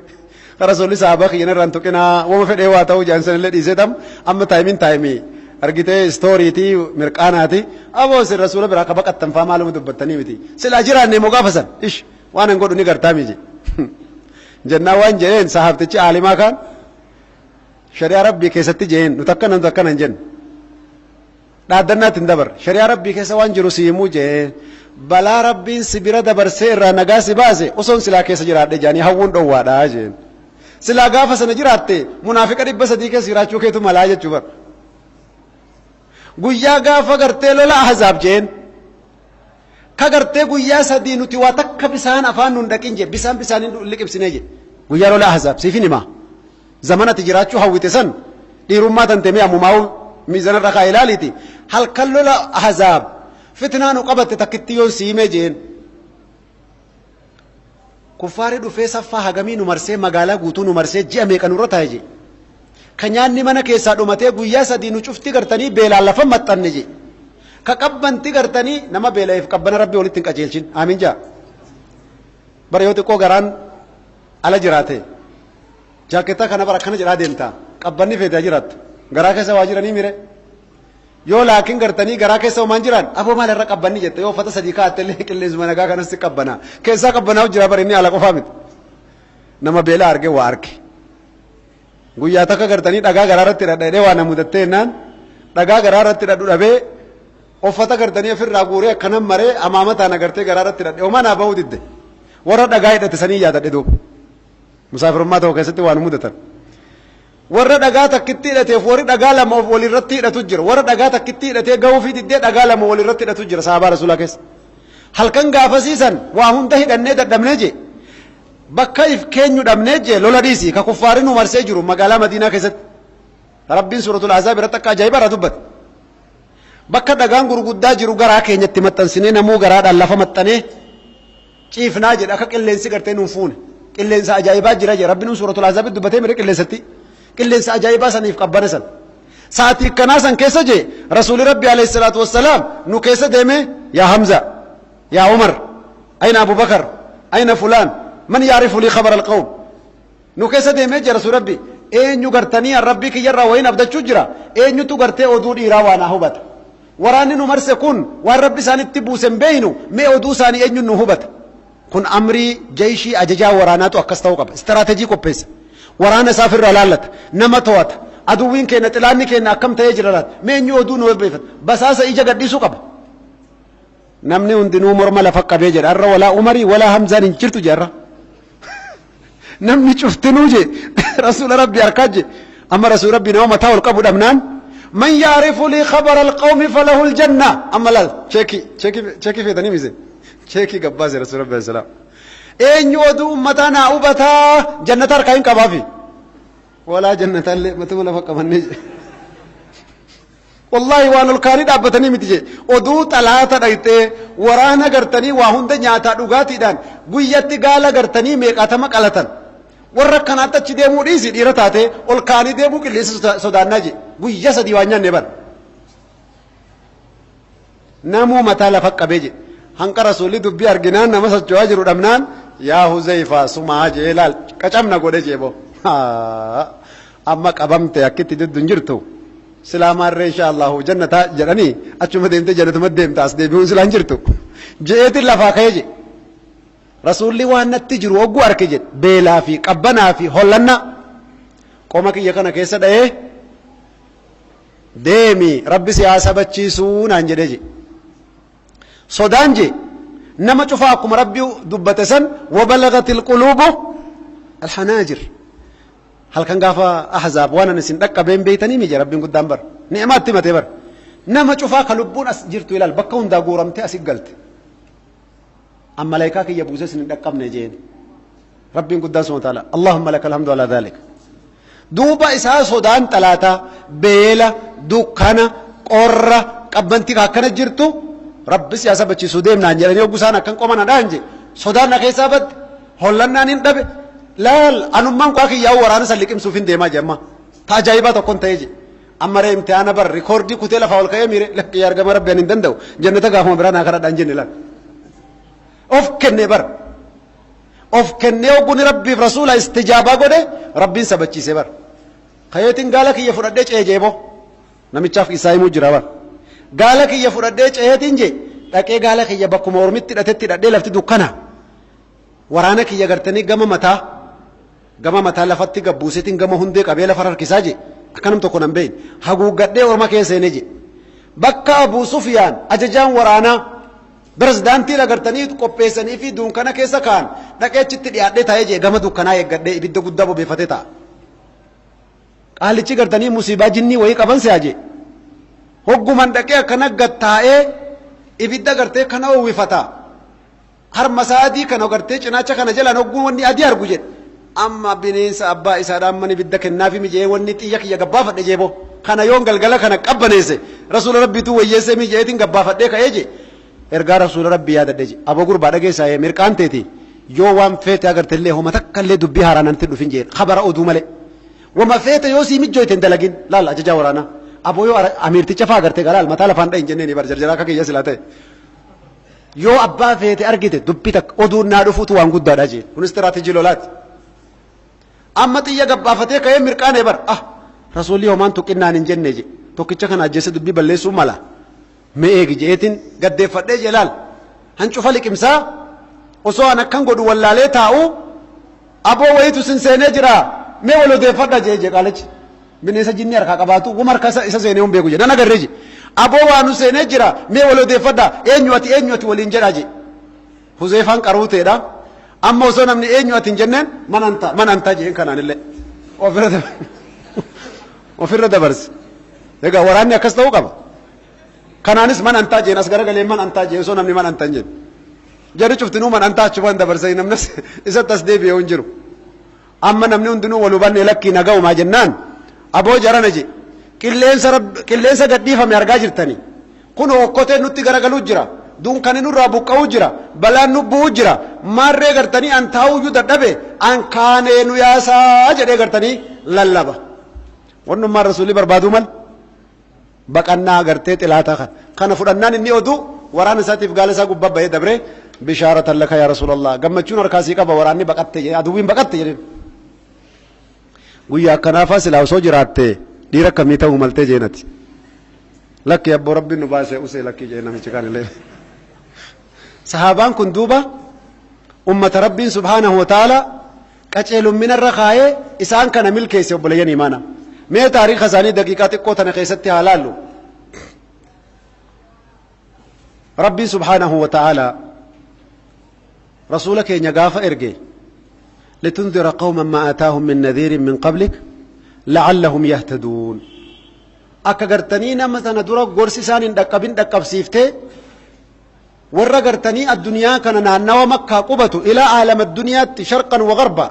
A: رسول صحابة خينا رانتوكنا وما في دعوة تاو جانسن اللي ديزتم أما تايمي أرجيته ستوري تي مركاناتي أبو سر رسول براك بقى تنفع معلومة دبتني متي سلاجرا نموقع فسن إيش وأنا نقول نيجر تاميجي جنة وان جين صحابتي عالما كان شريعة ربي كيستي جين نتكنا جن دادنا تندبر شريعة ربي كيس وان جروسيمو جين بلا ربي سبيرة دبر سير نجاسي بازي وصون سلا كيس جرات جاني هون دوادا جين سلا غافة سنجراتي منافق رب صديق سيراچو كيتو ملاجة چوبر guyyaa gaafa gartee lola ahzaab jeen ka gartee guyyaa sadii nuti waa takka bisaan afaan nun dhaqin je bisaanin liqibsine je guyyaa lola ahzaab siifin hima zamanati jiraachuu hawwite san dhiirummaa tantee ammumaa'u miizana rakaa ilaaliti halkan lola ahzaab fitnaanu qabatte takkitti yoon siime jeen kuffaari dhufee saffaa hagamii nu marsee magaalaa guutuu nu marsee ji'a meeqa nurra taa'e je kanyaanni mana keessaa dhumatee guyyaa sadii nu cufti gartanii beelaan lafa maxxanne je ka qabbanti gartanii nama beela'eef qabbana rabbi walitti hin qajeelchin aamin jaa bara yoo xiqqoo garaan ala jiraate jaakettaa kana bara akkana jedhaa deemta qabbanni feetee jiraattu garaa keessa waa jiranii mire yoo laakiin gartanii garaa keessa homaan jiran aboo maal irra qabbanni jette yoo uffata sadii kaa'attellee qilleensuma nagaa kanas qabbanaa keessaa qabbanaa'u jira bara inni ala qofaa miti nama beelaa arge waa arge guyyaa takka gartanii dhagaa garaarratti dhadhee waa namudattee naan dhagaa garaarratti dhadhu dhabee uffata gartanii ofirraa guuree akkanan maree amaamataan agartee garaarratti dhadhee homaa naa bahuu didde warra dhagaa hidhate sanii yaadadhe duuba musaafirummaa ta'u keessatti waan mudatan warra dhagaa takkitti hidhateef warri dhagaa lama walirratti hidhatu jira warra dhagaa takkitti hidhatee gahuu fi diddee dhagaa lama walirratti hidhatu jira sahabaa rasuulaa keessa halkan gaafasiisan waa hunda hidhannee dadhabnee jee bakka if keenyu dhabnee jee lola dhiisi ka kuffaarin nu marsee jiru magaalaa madiinaa keessatti rabbiin suuratul ahzaab irratti akka ajaa'iba irraa dubbate bakka dhagaan gurguddaa jiru garaa keenyatti maxxansinee namuu garaadhaan lafa maxxanee ciifnaa jedha akka qilleensi gartee nuun fuune qilleensa ajaa'ibaa jira jee rabbiin suuratul ahzaabitti dubbatee mire qilleensatti qilleensa ajaa'ibaa saniif qabbana san sa'aatii akkanaa san keessa jee rasuuli rabbi alayhi salaatu wassalaam nu keessa deemee yaa hamza yaa umar ayna abubakar ayna fulaan من يعرف لي خبر القوم نو كيسا ديمي جي رسول ربي اينيو غرتني ربي كي يرى وين ابدا چجرا اينيو تو غرتي اودو ديرا وانا هوبت وراني نو مرسي كون وان ربي ساني تبوسن بينو مي اودو ساني اينيو نو هوبت كن امري جيشي اججا وراناتو اكستاو قب استراتيجي كوبيس ورانا سافر رلالت نمتوات ادوين كينا تلاني كينا كم تيجرات مي اينيو اودو نو بيفت بساسا ايجا غديسو قب نمني وندنو مرمى لفق بيجر ار ولا عمري ولا حمزه انجرتو جرا namni cuftinuu je rasuula rabbi harkaa je amma rasuula rabbi nama mataa ol qabu dhabnaan man yaarifu lii khabara alqawmi falahu aljanna amma laal cheekii feetanii mise cheekii gabbaase rasuula rabbi alayhi salaam eenyu oduu ummataa naa hubataa jannata harkaa hin qabaafi walaa jannataallee matuma lafa qabannee je wallahi waan ol kaanii dhaabbatanii miti je oduu xalaata dhayxee waraana gartanii waa hunda nyaataa dhugaatiidhaan guyyatti gaala gartanii meeqaatama qalatan warra kanaatti achi deemuu dhiisi dhiira taate ol kaanii deemuu qilleensa sodaannaa je guyya sadii waan nyaanne bar namuu mataa lafa qabee je hanqa rasuulli dubbii arginaan nama socho'aa jiru dhabnaan yaa huzeyfaa sumaa jee laal qacamna godhe jeebo amma qabamte akkitti diddu hin jirtu silaamarree inshaallahu jannata jedhanii achuma deemte jannatuma deemta as deebi'uun silaan jirtu je'eetiin lafaa ka'ee je rasuulli waan natti jiru hogguu arke jedhe beelaa fi qabbanaa fi hollanna qoma kiyya kana keessa dha'ee deemi rabbi si haa sabachiisuu naan jedhee je sodaan je nama cufaa akkuma rabbi dubbate san wabalagati alquluubu alhanaajir halkan gaafa ahzaab waan ani isin dhaqqabeen beeytanii mije rabbiin guddaan bar ni'maatti matee bar nama cufaa ka lubbuun as jirtu ilaal bakka hundaa guuramtee asii galte amma malaayikaa kiyya buusee isin dhaqqabne jeen rabbiin guddaan subhaanahu wa ta'aala allahumma lakal hamdu ala dhalik duuba isaa sodaan xalaataa beela dukkana qorra qabbantii akkana jirtu rabbi siyaasa bachiisuu deemnaan jedhanii hoggusaan akkan qomana dhaan je sodaan na keessaa badde hollannaan hin dhabe laal anummaan kwaa kiyyaa'u waraana san liqimsuuf hin deemaa jemma ta ajaa'ibaa tokkon ta'ee je amma ree imtihaana bar rikoordii kutee lafaa ol ka'ee miire lakkii argama rabbi hin danda'u jannata gaafuma biraa naa kadhadhaan jenne laal of kenne bar of kennee oguni rabbiif rasuula istijaabaa godhe rabbiin sabachiise bar kayeetiin gaala kiyya fudhadhee ceejeebo namichaaf isaa himuu jira bar gaala kiyya fudhadhee ceetiin je dhaqee gaala kiyya bakkuma ormitti hidhatetti hidhadhee lafti dukkana waraana kiyya gartanii gama mataa lafatti gabbuusetiin gama hundee qabee lafa harkisaa je akkanam tokko nan beeyin haguuggadhee orma keessa seenee je bakka Abuu Sufyaan ajajaan waraanaa pirezidaantii agartanii qopheessanii fi dunkana keessa kaan dhaqeechitti dhiyaadhee taa'ee je gama dukkanaa eeggadhee ibidda guddaa bobeeffatee ta'a qaalichi gartanii musiibaa jinnii wayii qaban se'a je hogguman dhaqee akkana gattaa'ee ibidda gartee kana uwwifata harma saadii kana gartee cinaacha kana jalaan hogguu wanni adii argu jedhe amma bineensa abbaa isaadhaan man ibidda kennaafi mijee wanni xiyya kiyya gabbaafadhe jeebo kana yoon galgala kana qabbaneesse rasuula rabbiitu wayyeessee mijeetiin gabbaafadhee ka'ee je ergaa rasuula rabbii yaadadhe je aboo gurbaa dhageessaa mirqaan teeti yoo waan feete agartellee homa takkallee dubbii haaraanatti dhufin jeen khabara oduu malee wama feete yoo sii mijjooyte hin dalagin laal ajajaa waraanaa aboo yoo amiirticha faa agartee galaal mataa lafaan dha'in jenneen bar jarjaraa akka kiyya silaa ta'e yoo abbaa feete argite dubbii takka oduun naa dhufuutu waan guddaadha jeen kun istiraatiijii lolaati amma xiyya gabbaafatee ka'ee mirqaanee bar rasuulli homaan tuqinnaan hin jenne je tokkicha kana ajjeese dubbii balleessuu mala mee eegi jeetiin gaddeeffadhee je laal hancufa liqimsaa osoo an akkan godhu wallaalee taa'u aboo wayitu sin seenee jira mee wal odeeffadha je qaalichi bineensa jinni harkaa qabaatu wama harkaa isa seenee hin beeku je nan agarree je aboo waanu seenee jira mee wal odeeffadha eenyu ati waliin jedha je Huzeefaan qaruuteedha amma osoo namni eenyu ati hin jenneen man antaa jeen kanaanillee ofirra dabarse egaa waraanni akkas ta'uu qaba kanaanis man antaa jeen as garagalee man antaa jeen osoo namni man antaa hin jenne jarri cuftinuu man antaa achufan dabarse namnas isatti as deebi'ee hin jiru amma namni hundinuu wal hubanne lakkii naga'umaa jennaan aboo jarana je qilleensa gadhiifame argaa jirtanii kun okkotee nutti garagaluu jira dunkani nurraa buqqa'uu jira balaan nu bu'uu jira maarree gartanii an taa'uyyuu dadhabe an kaanee nu yaasaa jedhee gartanii lallaba wannummaan rasuulli barbaaduu mal baqannaa gartee xilaataa kana fudhannaan inni oduu waraana isaatiif gaala isaa gubbaa bahee dabre bishaaratan laka yaa rasuulallah gammachuun harkaasii qaba waraanni baqatte aduwwiin baqatte jedheen guyyaa akkanaafaa silaa osoo jiraatte dhiira akkamii ta'uu maltee jeenati lakki abboo rabbiin nu baasee usee lakkii jee namichi kanillee sahaabaan kun duuba ummata rabbiin subhaanahu wa ta'ala qaceelumminarra kaayee isaan kana milkeesse obboleeyyan imaana mee taariikha isaanii daqiiqaa xiqqoo tana keessatti haa laallu rabbiin subhaanahu wa ta'ala rasuula keenya gaafa erge litundira qawman maa ataahum min nadhiirin min qablik la'allahum yahtaduun akka gartanii nama sana dura gorsi isaan hin dhaqqabin dhaqqabsiiftee warra gartanii addunyaa kana naannawa makkaa qubatu ilaa aalama addunyaatti sharqan wa garba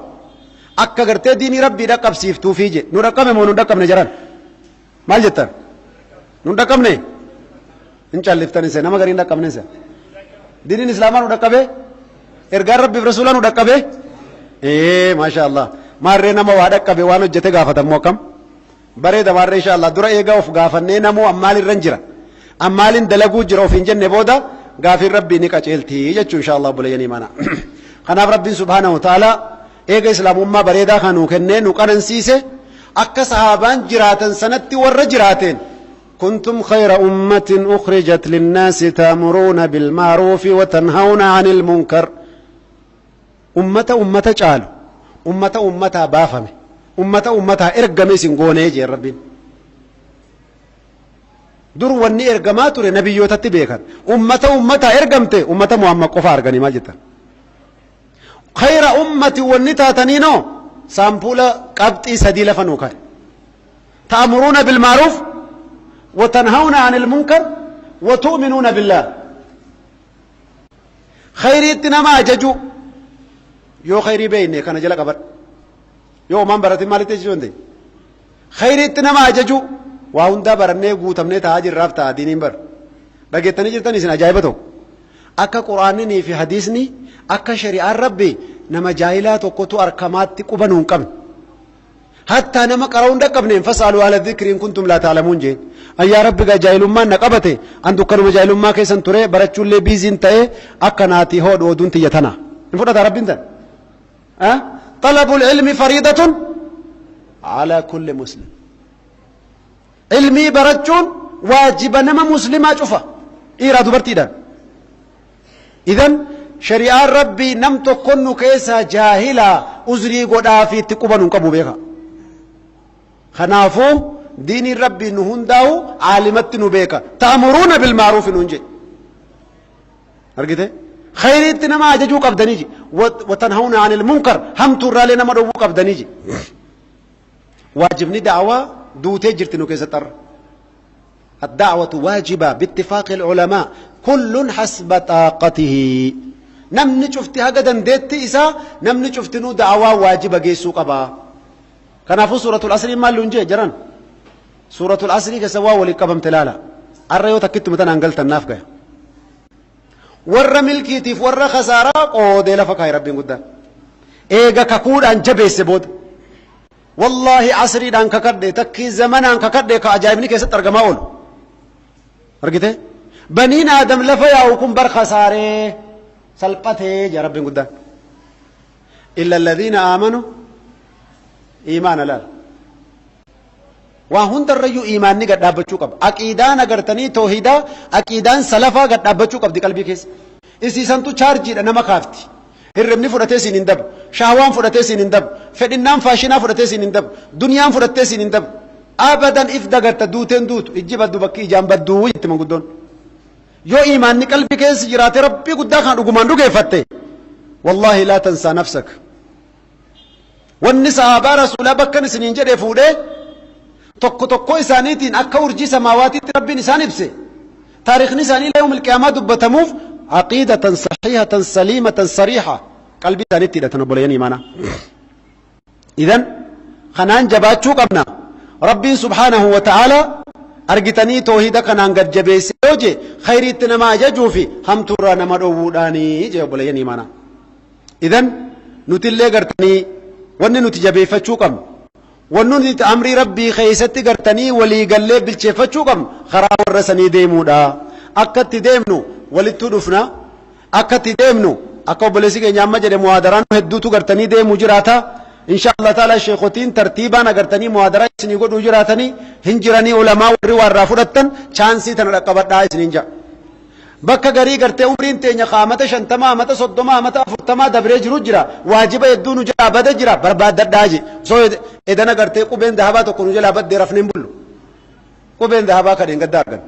A: akka gartee diinii rabbii dhaqqabsiiftuufii je nu dhaqqabe moo nu dhaqqabne jaran maal jettan nu dhaqqabne hin calliftan isa nama gariin dhaqqabne isa diiniin islaamaa nu dhaqqabe ergaan rabbiif rasuulaa nu dhaqqabe maasha Allah maarree nama waa dhaqqabe waan hojjete gaafatammoo akkam bareeda maarree insha Allah dura eegaa of gaafannee namoo ammaal irran jira ammaalin dalaguu jira of hin jenne booda gaafin rabbii ni qaceeltii jechuu insha Allah buleeyanii mana kanaaf rabbiin subhaanahu wa ta'ala eega islaamummaa bareedaa kan nuu kennee nu qanansiise akka sahaabaan jiraatan sanatti warra jiraateen kuntum khayra ummatin ukhrijat linnaasi ta'muruuna bilma'ruufi wa tanhawna 'anil munkar ummata caalu ummataa baafame ummataa ergame isin goonee jeen rabbiin dur wanni ergamaa ture nabiyyootatti beekan ummataa ergamte ummata muhammad qofa arganii maal jettan khayra ummati wanni taataniinoo saampula qabxii sadii lafa nuu kaa'e ta'muruuna bilma'ruuf wa tanhawna 'anil munkar wa tu'minuuna billah khayriitti nama ajaju yoo khayrii beeyne kana jala qabadhu yoo man baratin maalitti jechuunte khayriitti nama ajaju waa hundaa barannee guutamnee taa'aa jirraaf ta'a diiniin bar dhageettanii jirtan isin ajaa'iba ta'u akka quraanni fi hadiisni akka shari'aan rabbi nama jaahilaa tokkotu arkamaatti quba nuun qabne hattaa nama qara'uu hin dhaqqabneen fasaaluu ala dhikriin kuntum laa ta'lamuun jeen ayyaa rabbi gaa jaahilummaan na qabate an dukkanuma jaahilummaa keessan ture barachuullee biiziin ta'ee akka naati hoodhu oduun tiyya tana hin fudhata rabbiin tan طلب العلم فريضة على كل مسلم علمي برجون واجب نما مسلما شوفا إيرادو برتيدا إذن شريعة ربي نم تكون كيسا جاهلا أزري قدا في تقوبا نقبو بيها خنافو دين ربي نهون داو عالمت نبيكا تأمرون بالمعروف ننجي أرقيته خيرت نما أججو قبدنيجي وتنهون عن المنكر هم ترى لنا مدوو قبدنيجي واجبني دعوة دوتي جرتنو كيسا تر الدعوة واجبة باتفاق العلماء كل حسب طاقته نمني شفتي هكذا ديتي إسا نمني شفتنو دعوة واجبة جيسو قبا كان في سورة العصر ما لونجي جران سورة العصر كسوا ولي قبم تلالا الرأيو تكتم متن أنقلت النافقة ور ملكيتيف ور خسارة قود لفكاي ربي قد إيغا ككود أن جبه سبود والله عصري دان ككد تكي زمن أن ككد كأجايبني كيسة ترجماول أرجيته بنين آدم لفيا وكم بر خسارة سلبته يا ربي قد إلا الذين آمنوا إيمان لا وهون درجو إيمان نقد دابتشو قب أكيدان أقرتني توحيدا أكيدان سلفا قد دابتشو قب دي قلبي كيس إسي سنتو چارجي أنا ما خافتي الرمني فرتي سين اندب شهوان فرتي سين اندب فدنام فاشنا فرتي سين اندب دنيا فرتي سين اندب أبدا إفدقت دوتين دوت إجيب الدبكي جنب الدو يتم قدون يو إيمان قلبي كيس جرات ربي قد خان رقمان رقي فتي والله لا تنسى نفسك والنساء رسول بكن سنين جري فوده tokko isaaniitiin akka urjii samaawaatiitti rabbiin isaan ibse taariikhni isaanii yawm alqiyaama dubbatamuuf aqiidatan sahihatan salimatan sariha qalbii isaaniitti hidhatan obboleeyyan imaana idan kanaan jabaachuu qabna rabbiin subhaanahu wa ta'ala argitanii toohida kanaan gad jabeesse yoo je khayriitti nama ajajuu fi hamtuurraa nama dhoowwuudhaanii je obboleeyyan imaana idan nutillee gartanii wanni nuti jabeeffachuu qabnu وننت أمري ربي خيستي قرتني ولي قال لي بالشفتشوكم خراب الرسني ديمودا أكت ديمنو ولتدفنا أكت ديمنو أكو بلسيك نعم جد موادران هدوتو قرتني ديمو جراتا إن شاء الله تعالى شيخوتين ترتيبا قرتني موادرات سنيقود وجراتني هنجراني علماء وروا الرافدتن چانسي تنرقبت داعي سنينجا bakka garii gartee umriin teenya qaamata 50 amata 30 amata 40 dabree jiru jira waajiba hedduu nu jala bada jira barbaadadhaa je so edana gartee qubeen dahabaa tokko nu jala badde rafneen bullu qubeen dahabaa kadeen gadda argan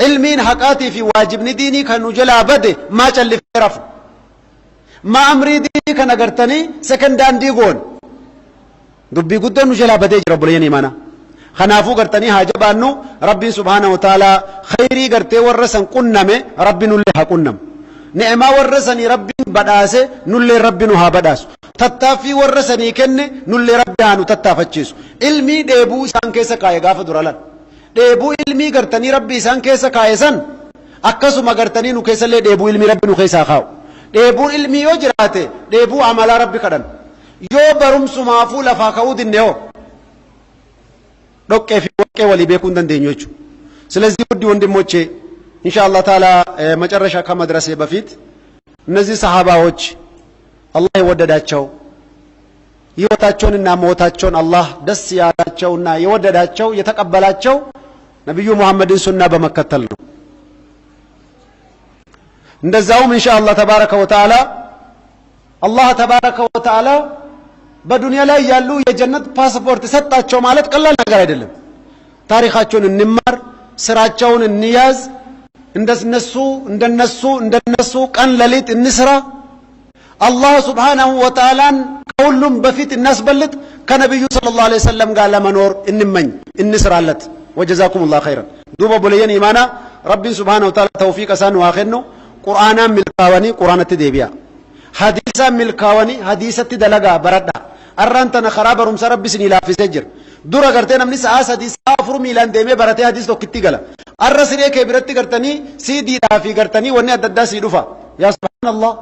A: ilmiin haqaatii fi waajibni diinii kan nu jala bade maa callifee rafu maa amrii diinii kan agartanii sekondaan diigoon dubbii guddoo nu jala badee jira obboleeyyan imaana خنافو قرتني هاجبانو ربي سبحانه وتعالى خيري قرتي ورسن قنمه ربي نلها قنم نعمة ورسني ربي بداسه نلي ربي نها بداس تتافي ورسني كن نلي ربي هانو تتافتشيس علمي ديبو سان كيسا كاي غاف درالان ديبو علمي قرتني ربي سان كيسا كايسن أكسو ما قرتني نو كيسا لي ديبو علمي ربي نو كيسا خاو ديبو علمي يو جراته ديبو عمل ربي كدن يو برم سمافو لفاكو دنيو dokke fi wokke wali beekun dandeenyu jechu ስለዚህ ውድ ወንድሞቼ ኢንሻአላህ ተዓላ መጨረሻ ከመድረሴ በፊት እነዚህ ሰሃባዎች አላህ የወደዳቸው ህይወታቸውንና ሞታቸውን አላህ ደስ ያላቸውና የወደዳቸው የተቀበላቸው ነብዩ መሐመድን ሱና በመከተል ነው እንደዛውም ኢንሻአላህ ተባረከ ወተዓላ አላህ ተባረከ ወተዓላ በዱንያ ላይ ያሉ የጀነት ፓስፖርት ሰጣቸው ማለት ቀላል ነገር አይደለም ታሪካቸውን እንማር ስራቸውን እንያዝ እንደነሱ ቀን ለሊት እንስራ አላህ Subhanahu Wa Ta'ala ከሁሉም በፊት እናስበልጥ ከነብዩ ሰለላሁ ዐለይሂ ወሰለም ጋር ለመኖር እንመኝ እንስራለት ወጀዛኩሙላሁ ኸይራን ዱባ በለየን ኢማና ረቢ Subhanahu Wa Ta'ala ተውፊቅ አሳን ዋኸኖ ቁርአና ሚልካወኒ ቁርአነት ደቢያ حديثا ملكاوني حديثة دلقا بردا أرانتنا خرابرهم سرب بسني لا في سجر دورا قرتنا من ساعة حديث أفر ميلان دمي براتي حديث تو كتي قلا الرسول كبرتي قرتني سيدي رافي قرتني وني أددا سيدوفا يا سبحان الله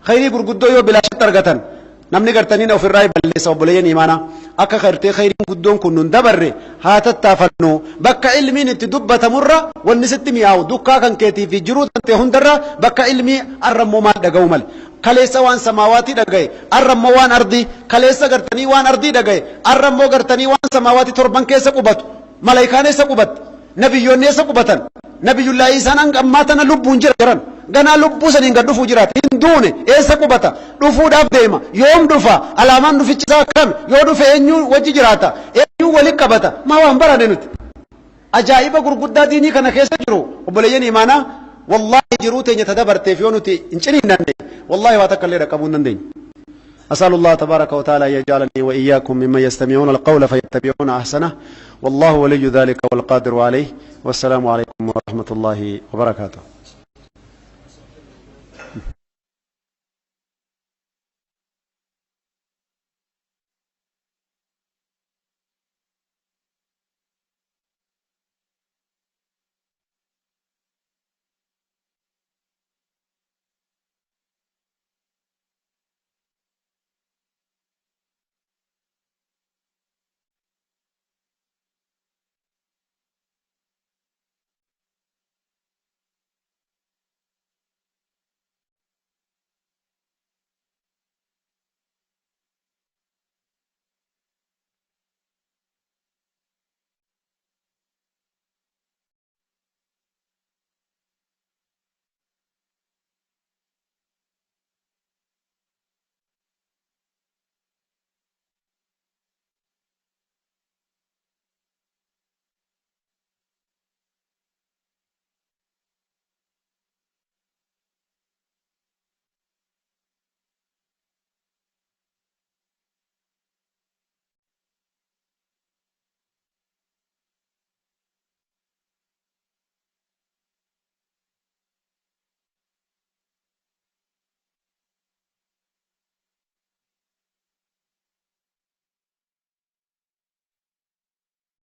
A: خيري برقدو يو بلا شتر قتن نمني قرتني نو في الرأي بلي سو بليين إيمانا akka khartee khayriin guddoon kun nun dabarre haa tattaafannu bakka ilmiin itti dubbatamurra wanni sitti mi'aawu dukkaa kan keetii fi jiruu tante hundarra bakka ilmii arrammoo maal dhaga'u mal kaleessa waan samaawaati dhagaye arrammoo waan ardii kaleessa gartanii waan ardii dhagaye arrammoo gartanii waan samaawaati torban keessa qubatu malaayikaan eessa qubatu nabiyyoonni eessa qubatan nabiyullaahi isaan ammaatana lubbuun jiran ganaa lubbuu saniin gad dhufuu jiraata hin duune eessa qubata dhufuudhaaf deema yoom dhufa alaamaan dhufichisaa akkami yoo dhufe eenyuu wajji jiraata eenyuu walitti qabata maa waan barane nuti ajaa'iba gurguddaa diinii kana keessa jiru obboleeyyan imaanaa wallahi jiruu teenya tadabarteef yoo nuti hin ciniinnanne wallahi waa takka illee dhaqqabuu hin dandeenyu. أسأل الله تبارك وتعالى أن يجعلني وإياكم ممن يستمعون القول فيتبعون أحسنه والله ولي ذلك والقادر عليه والسلام عليكم ورحمة الله وبركاته.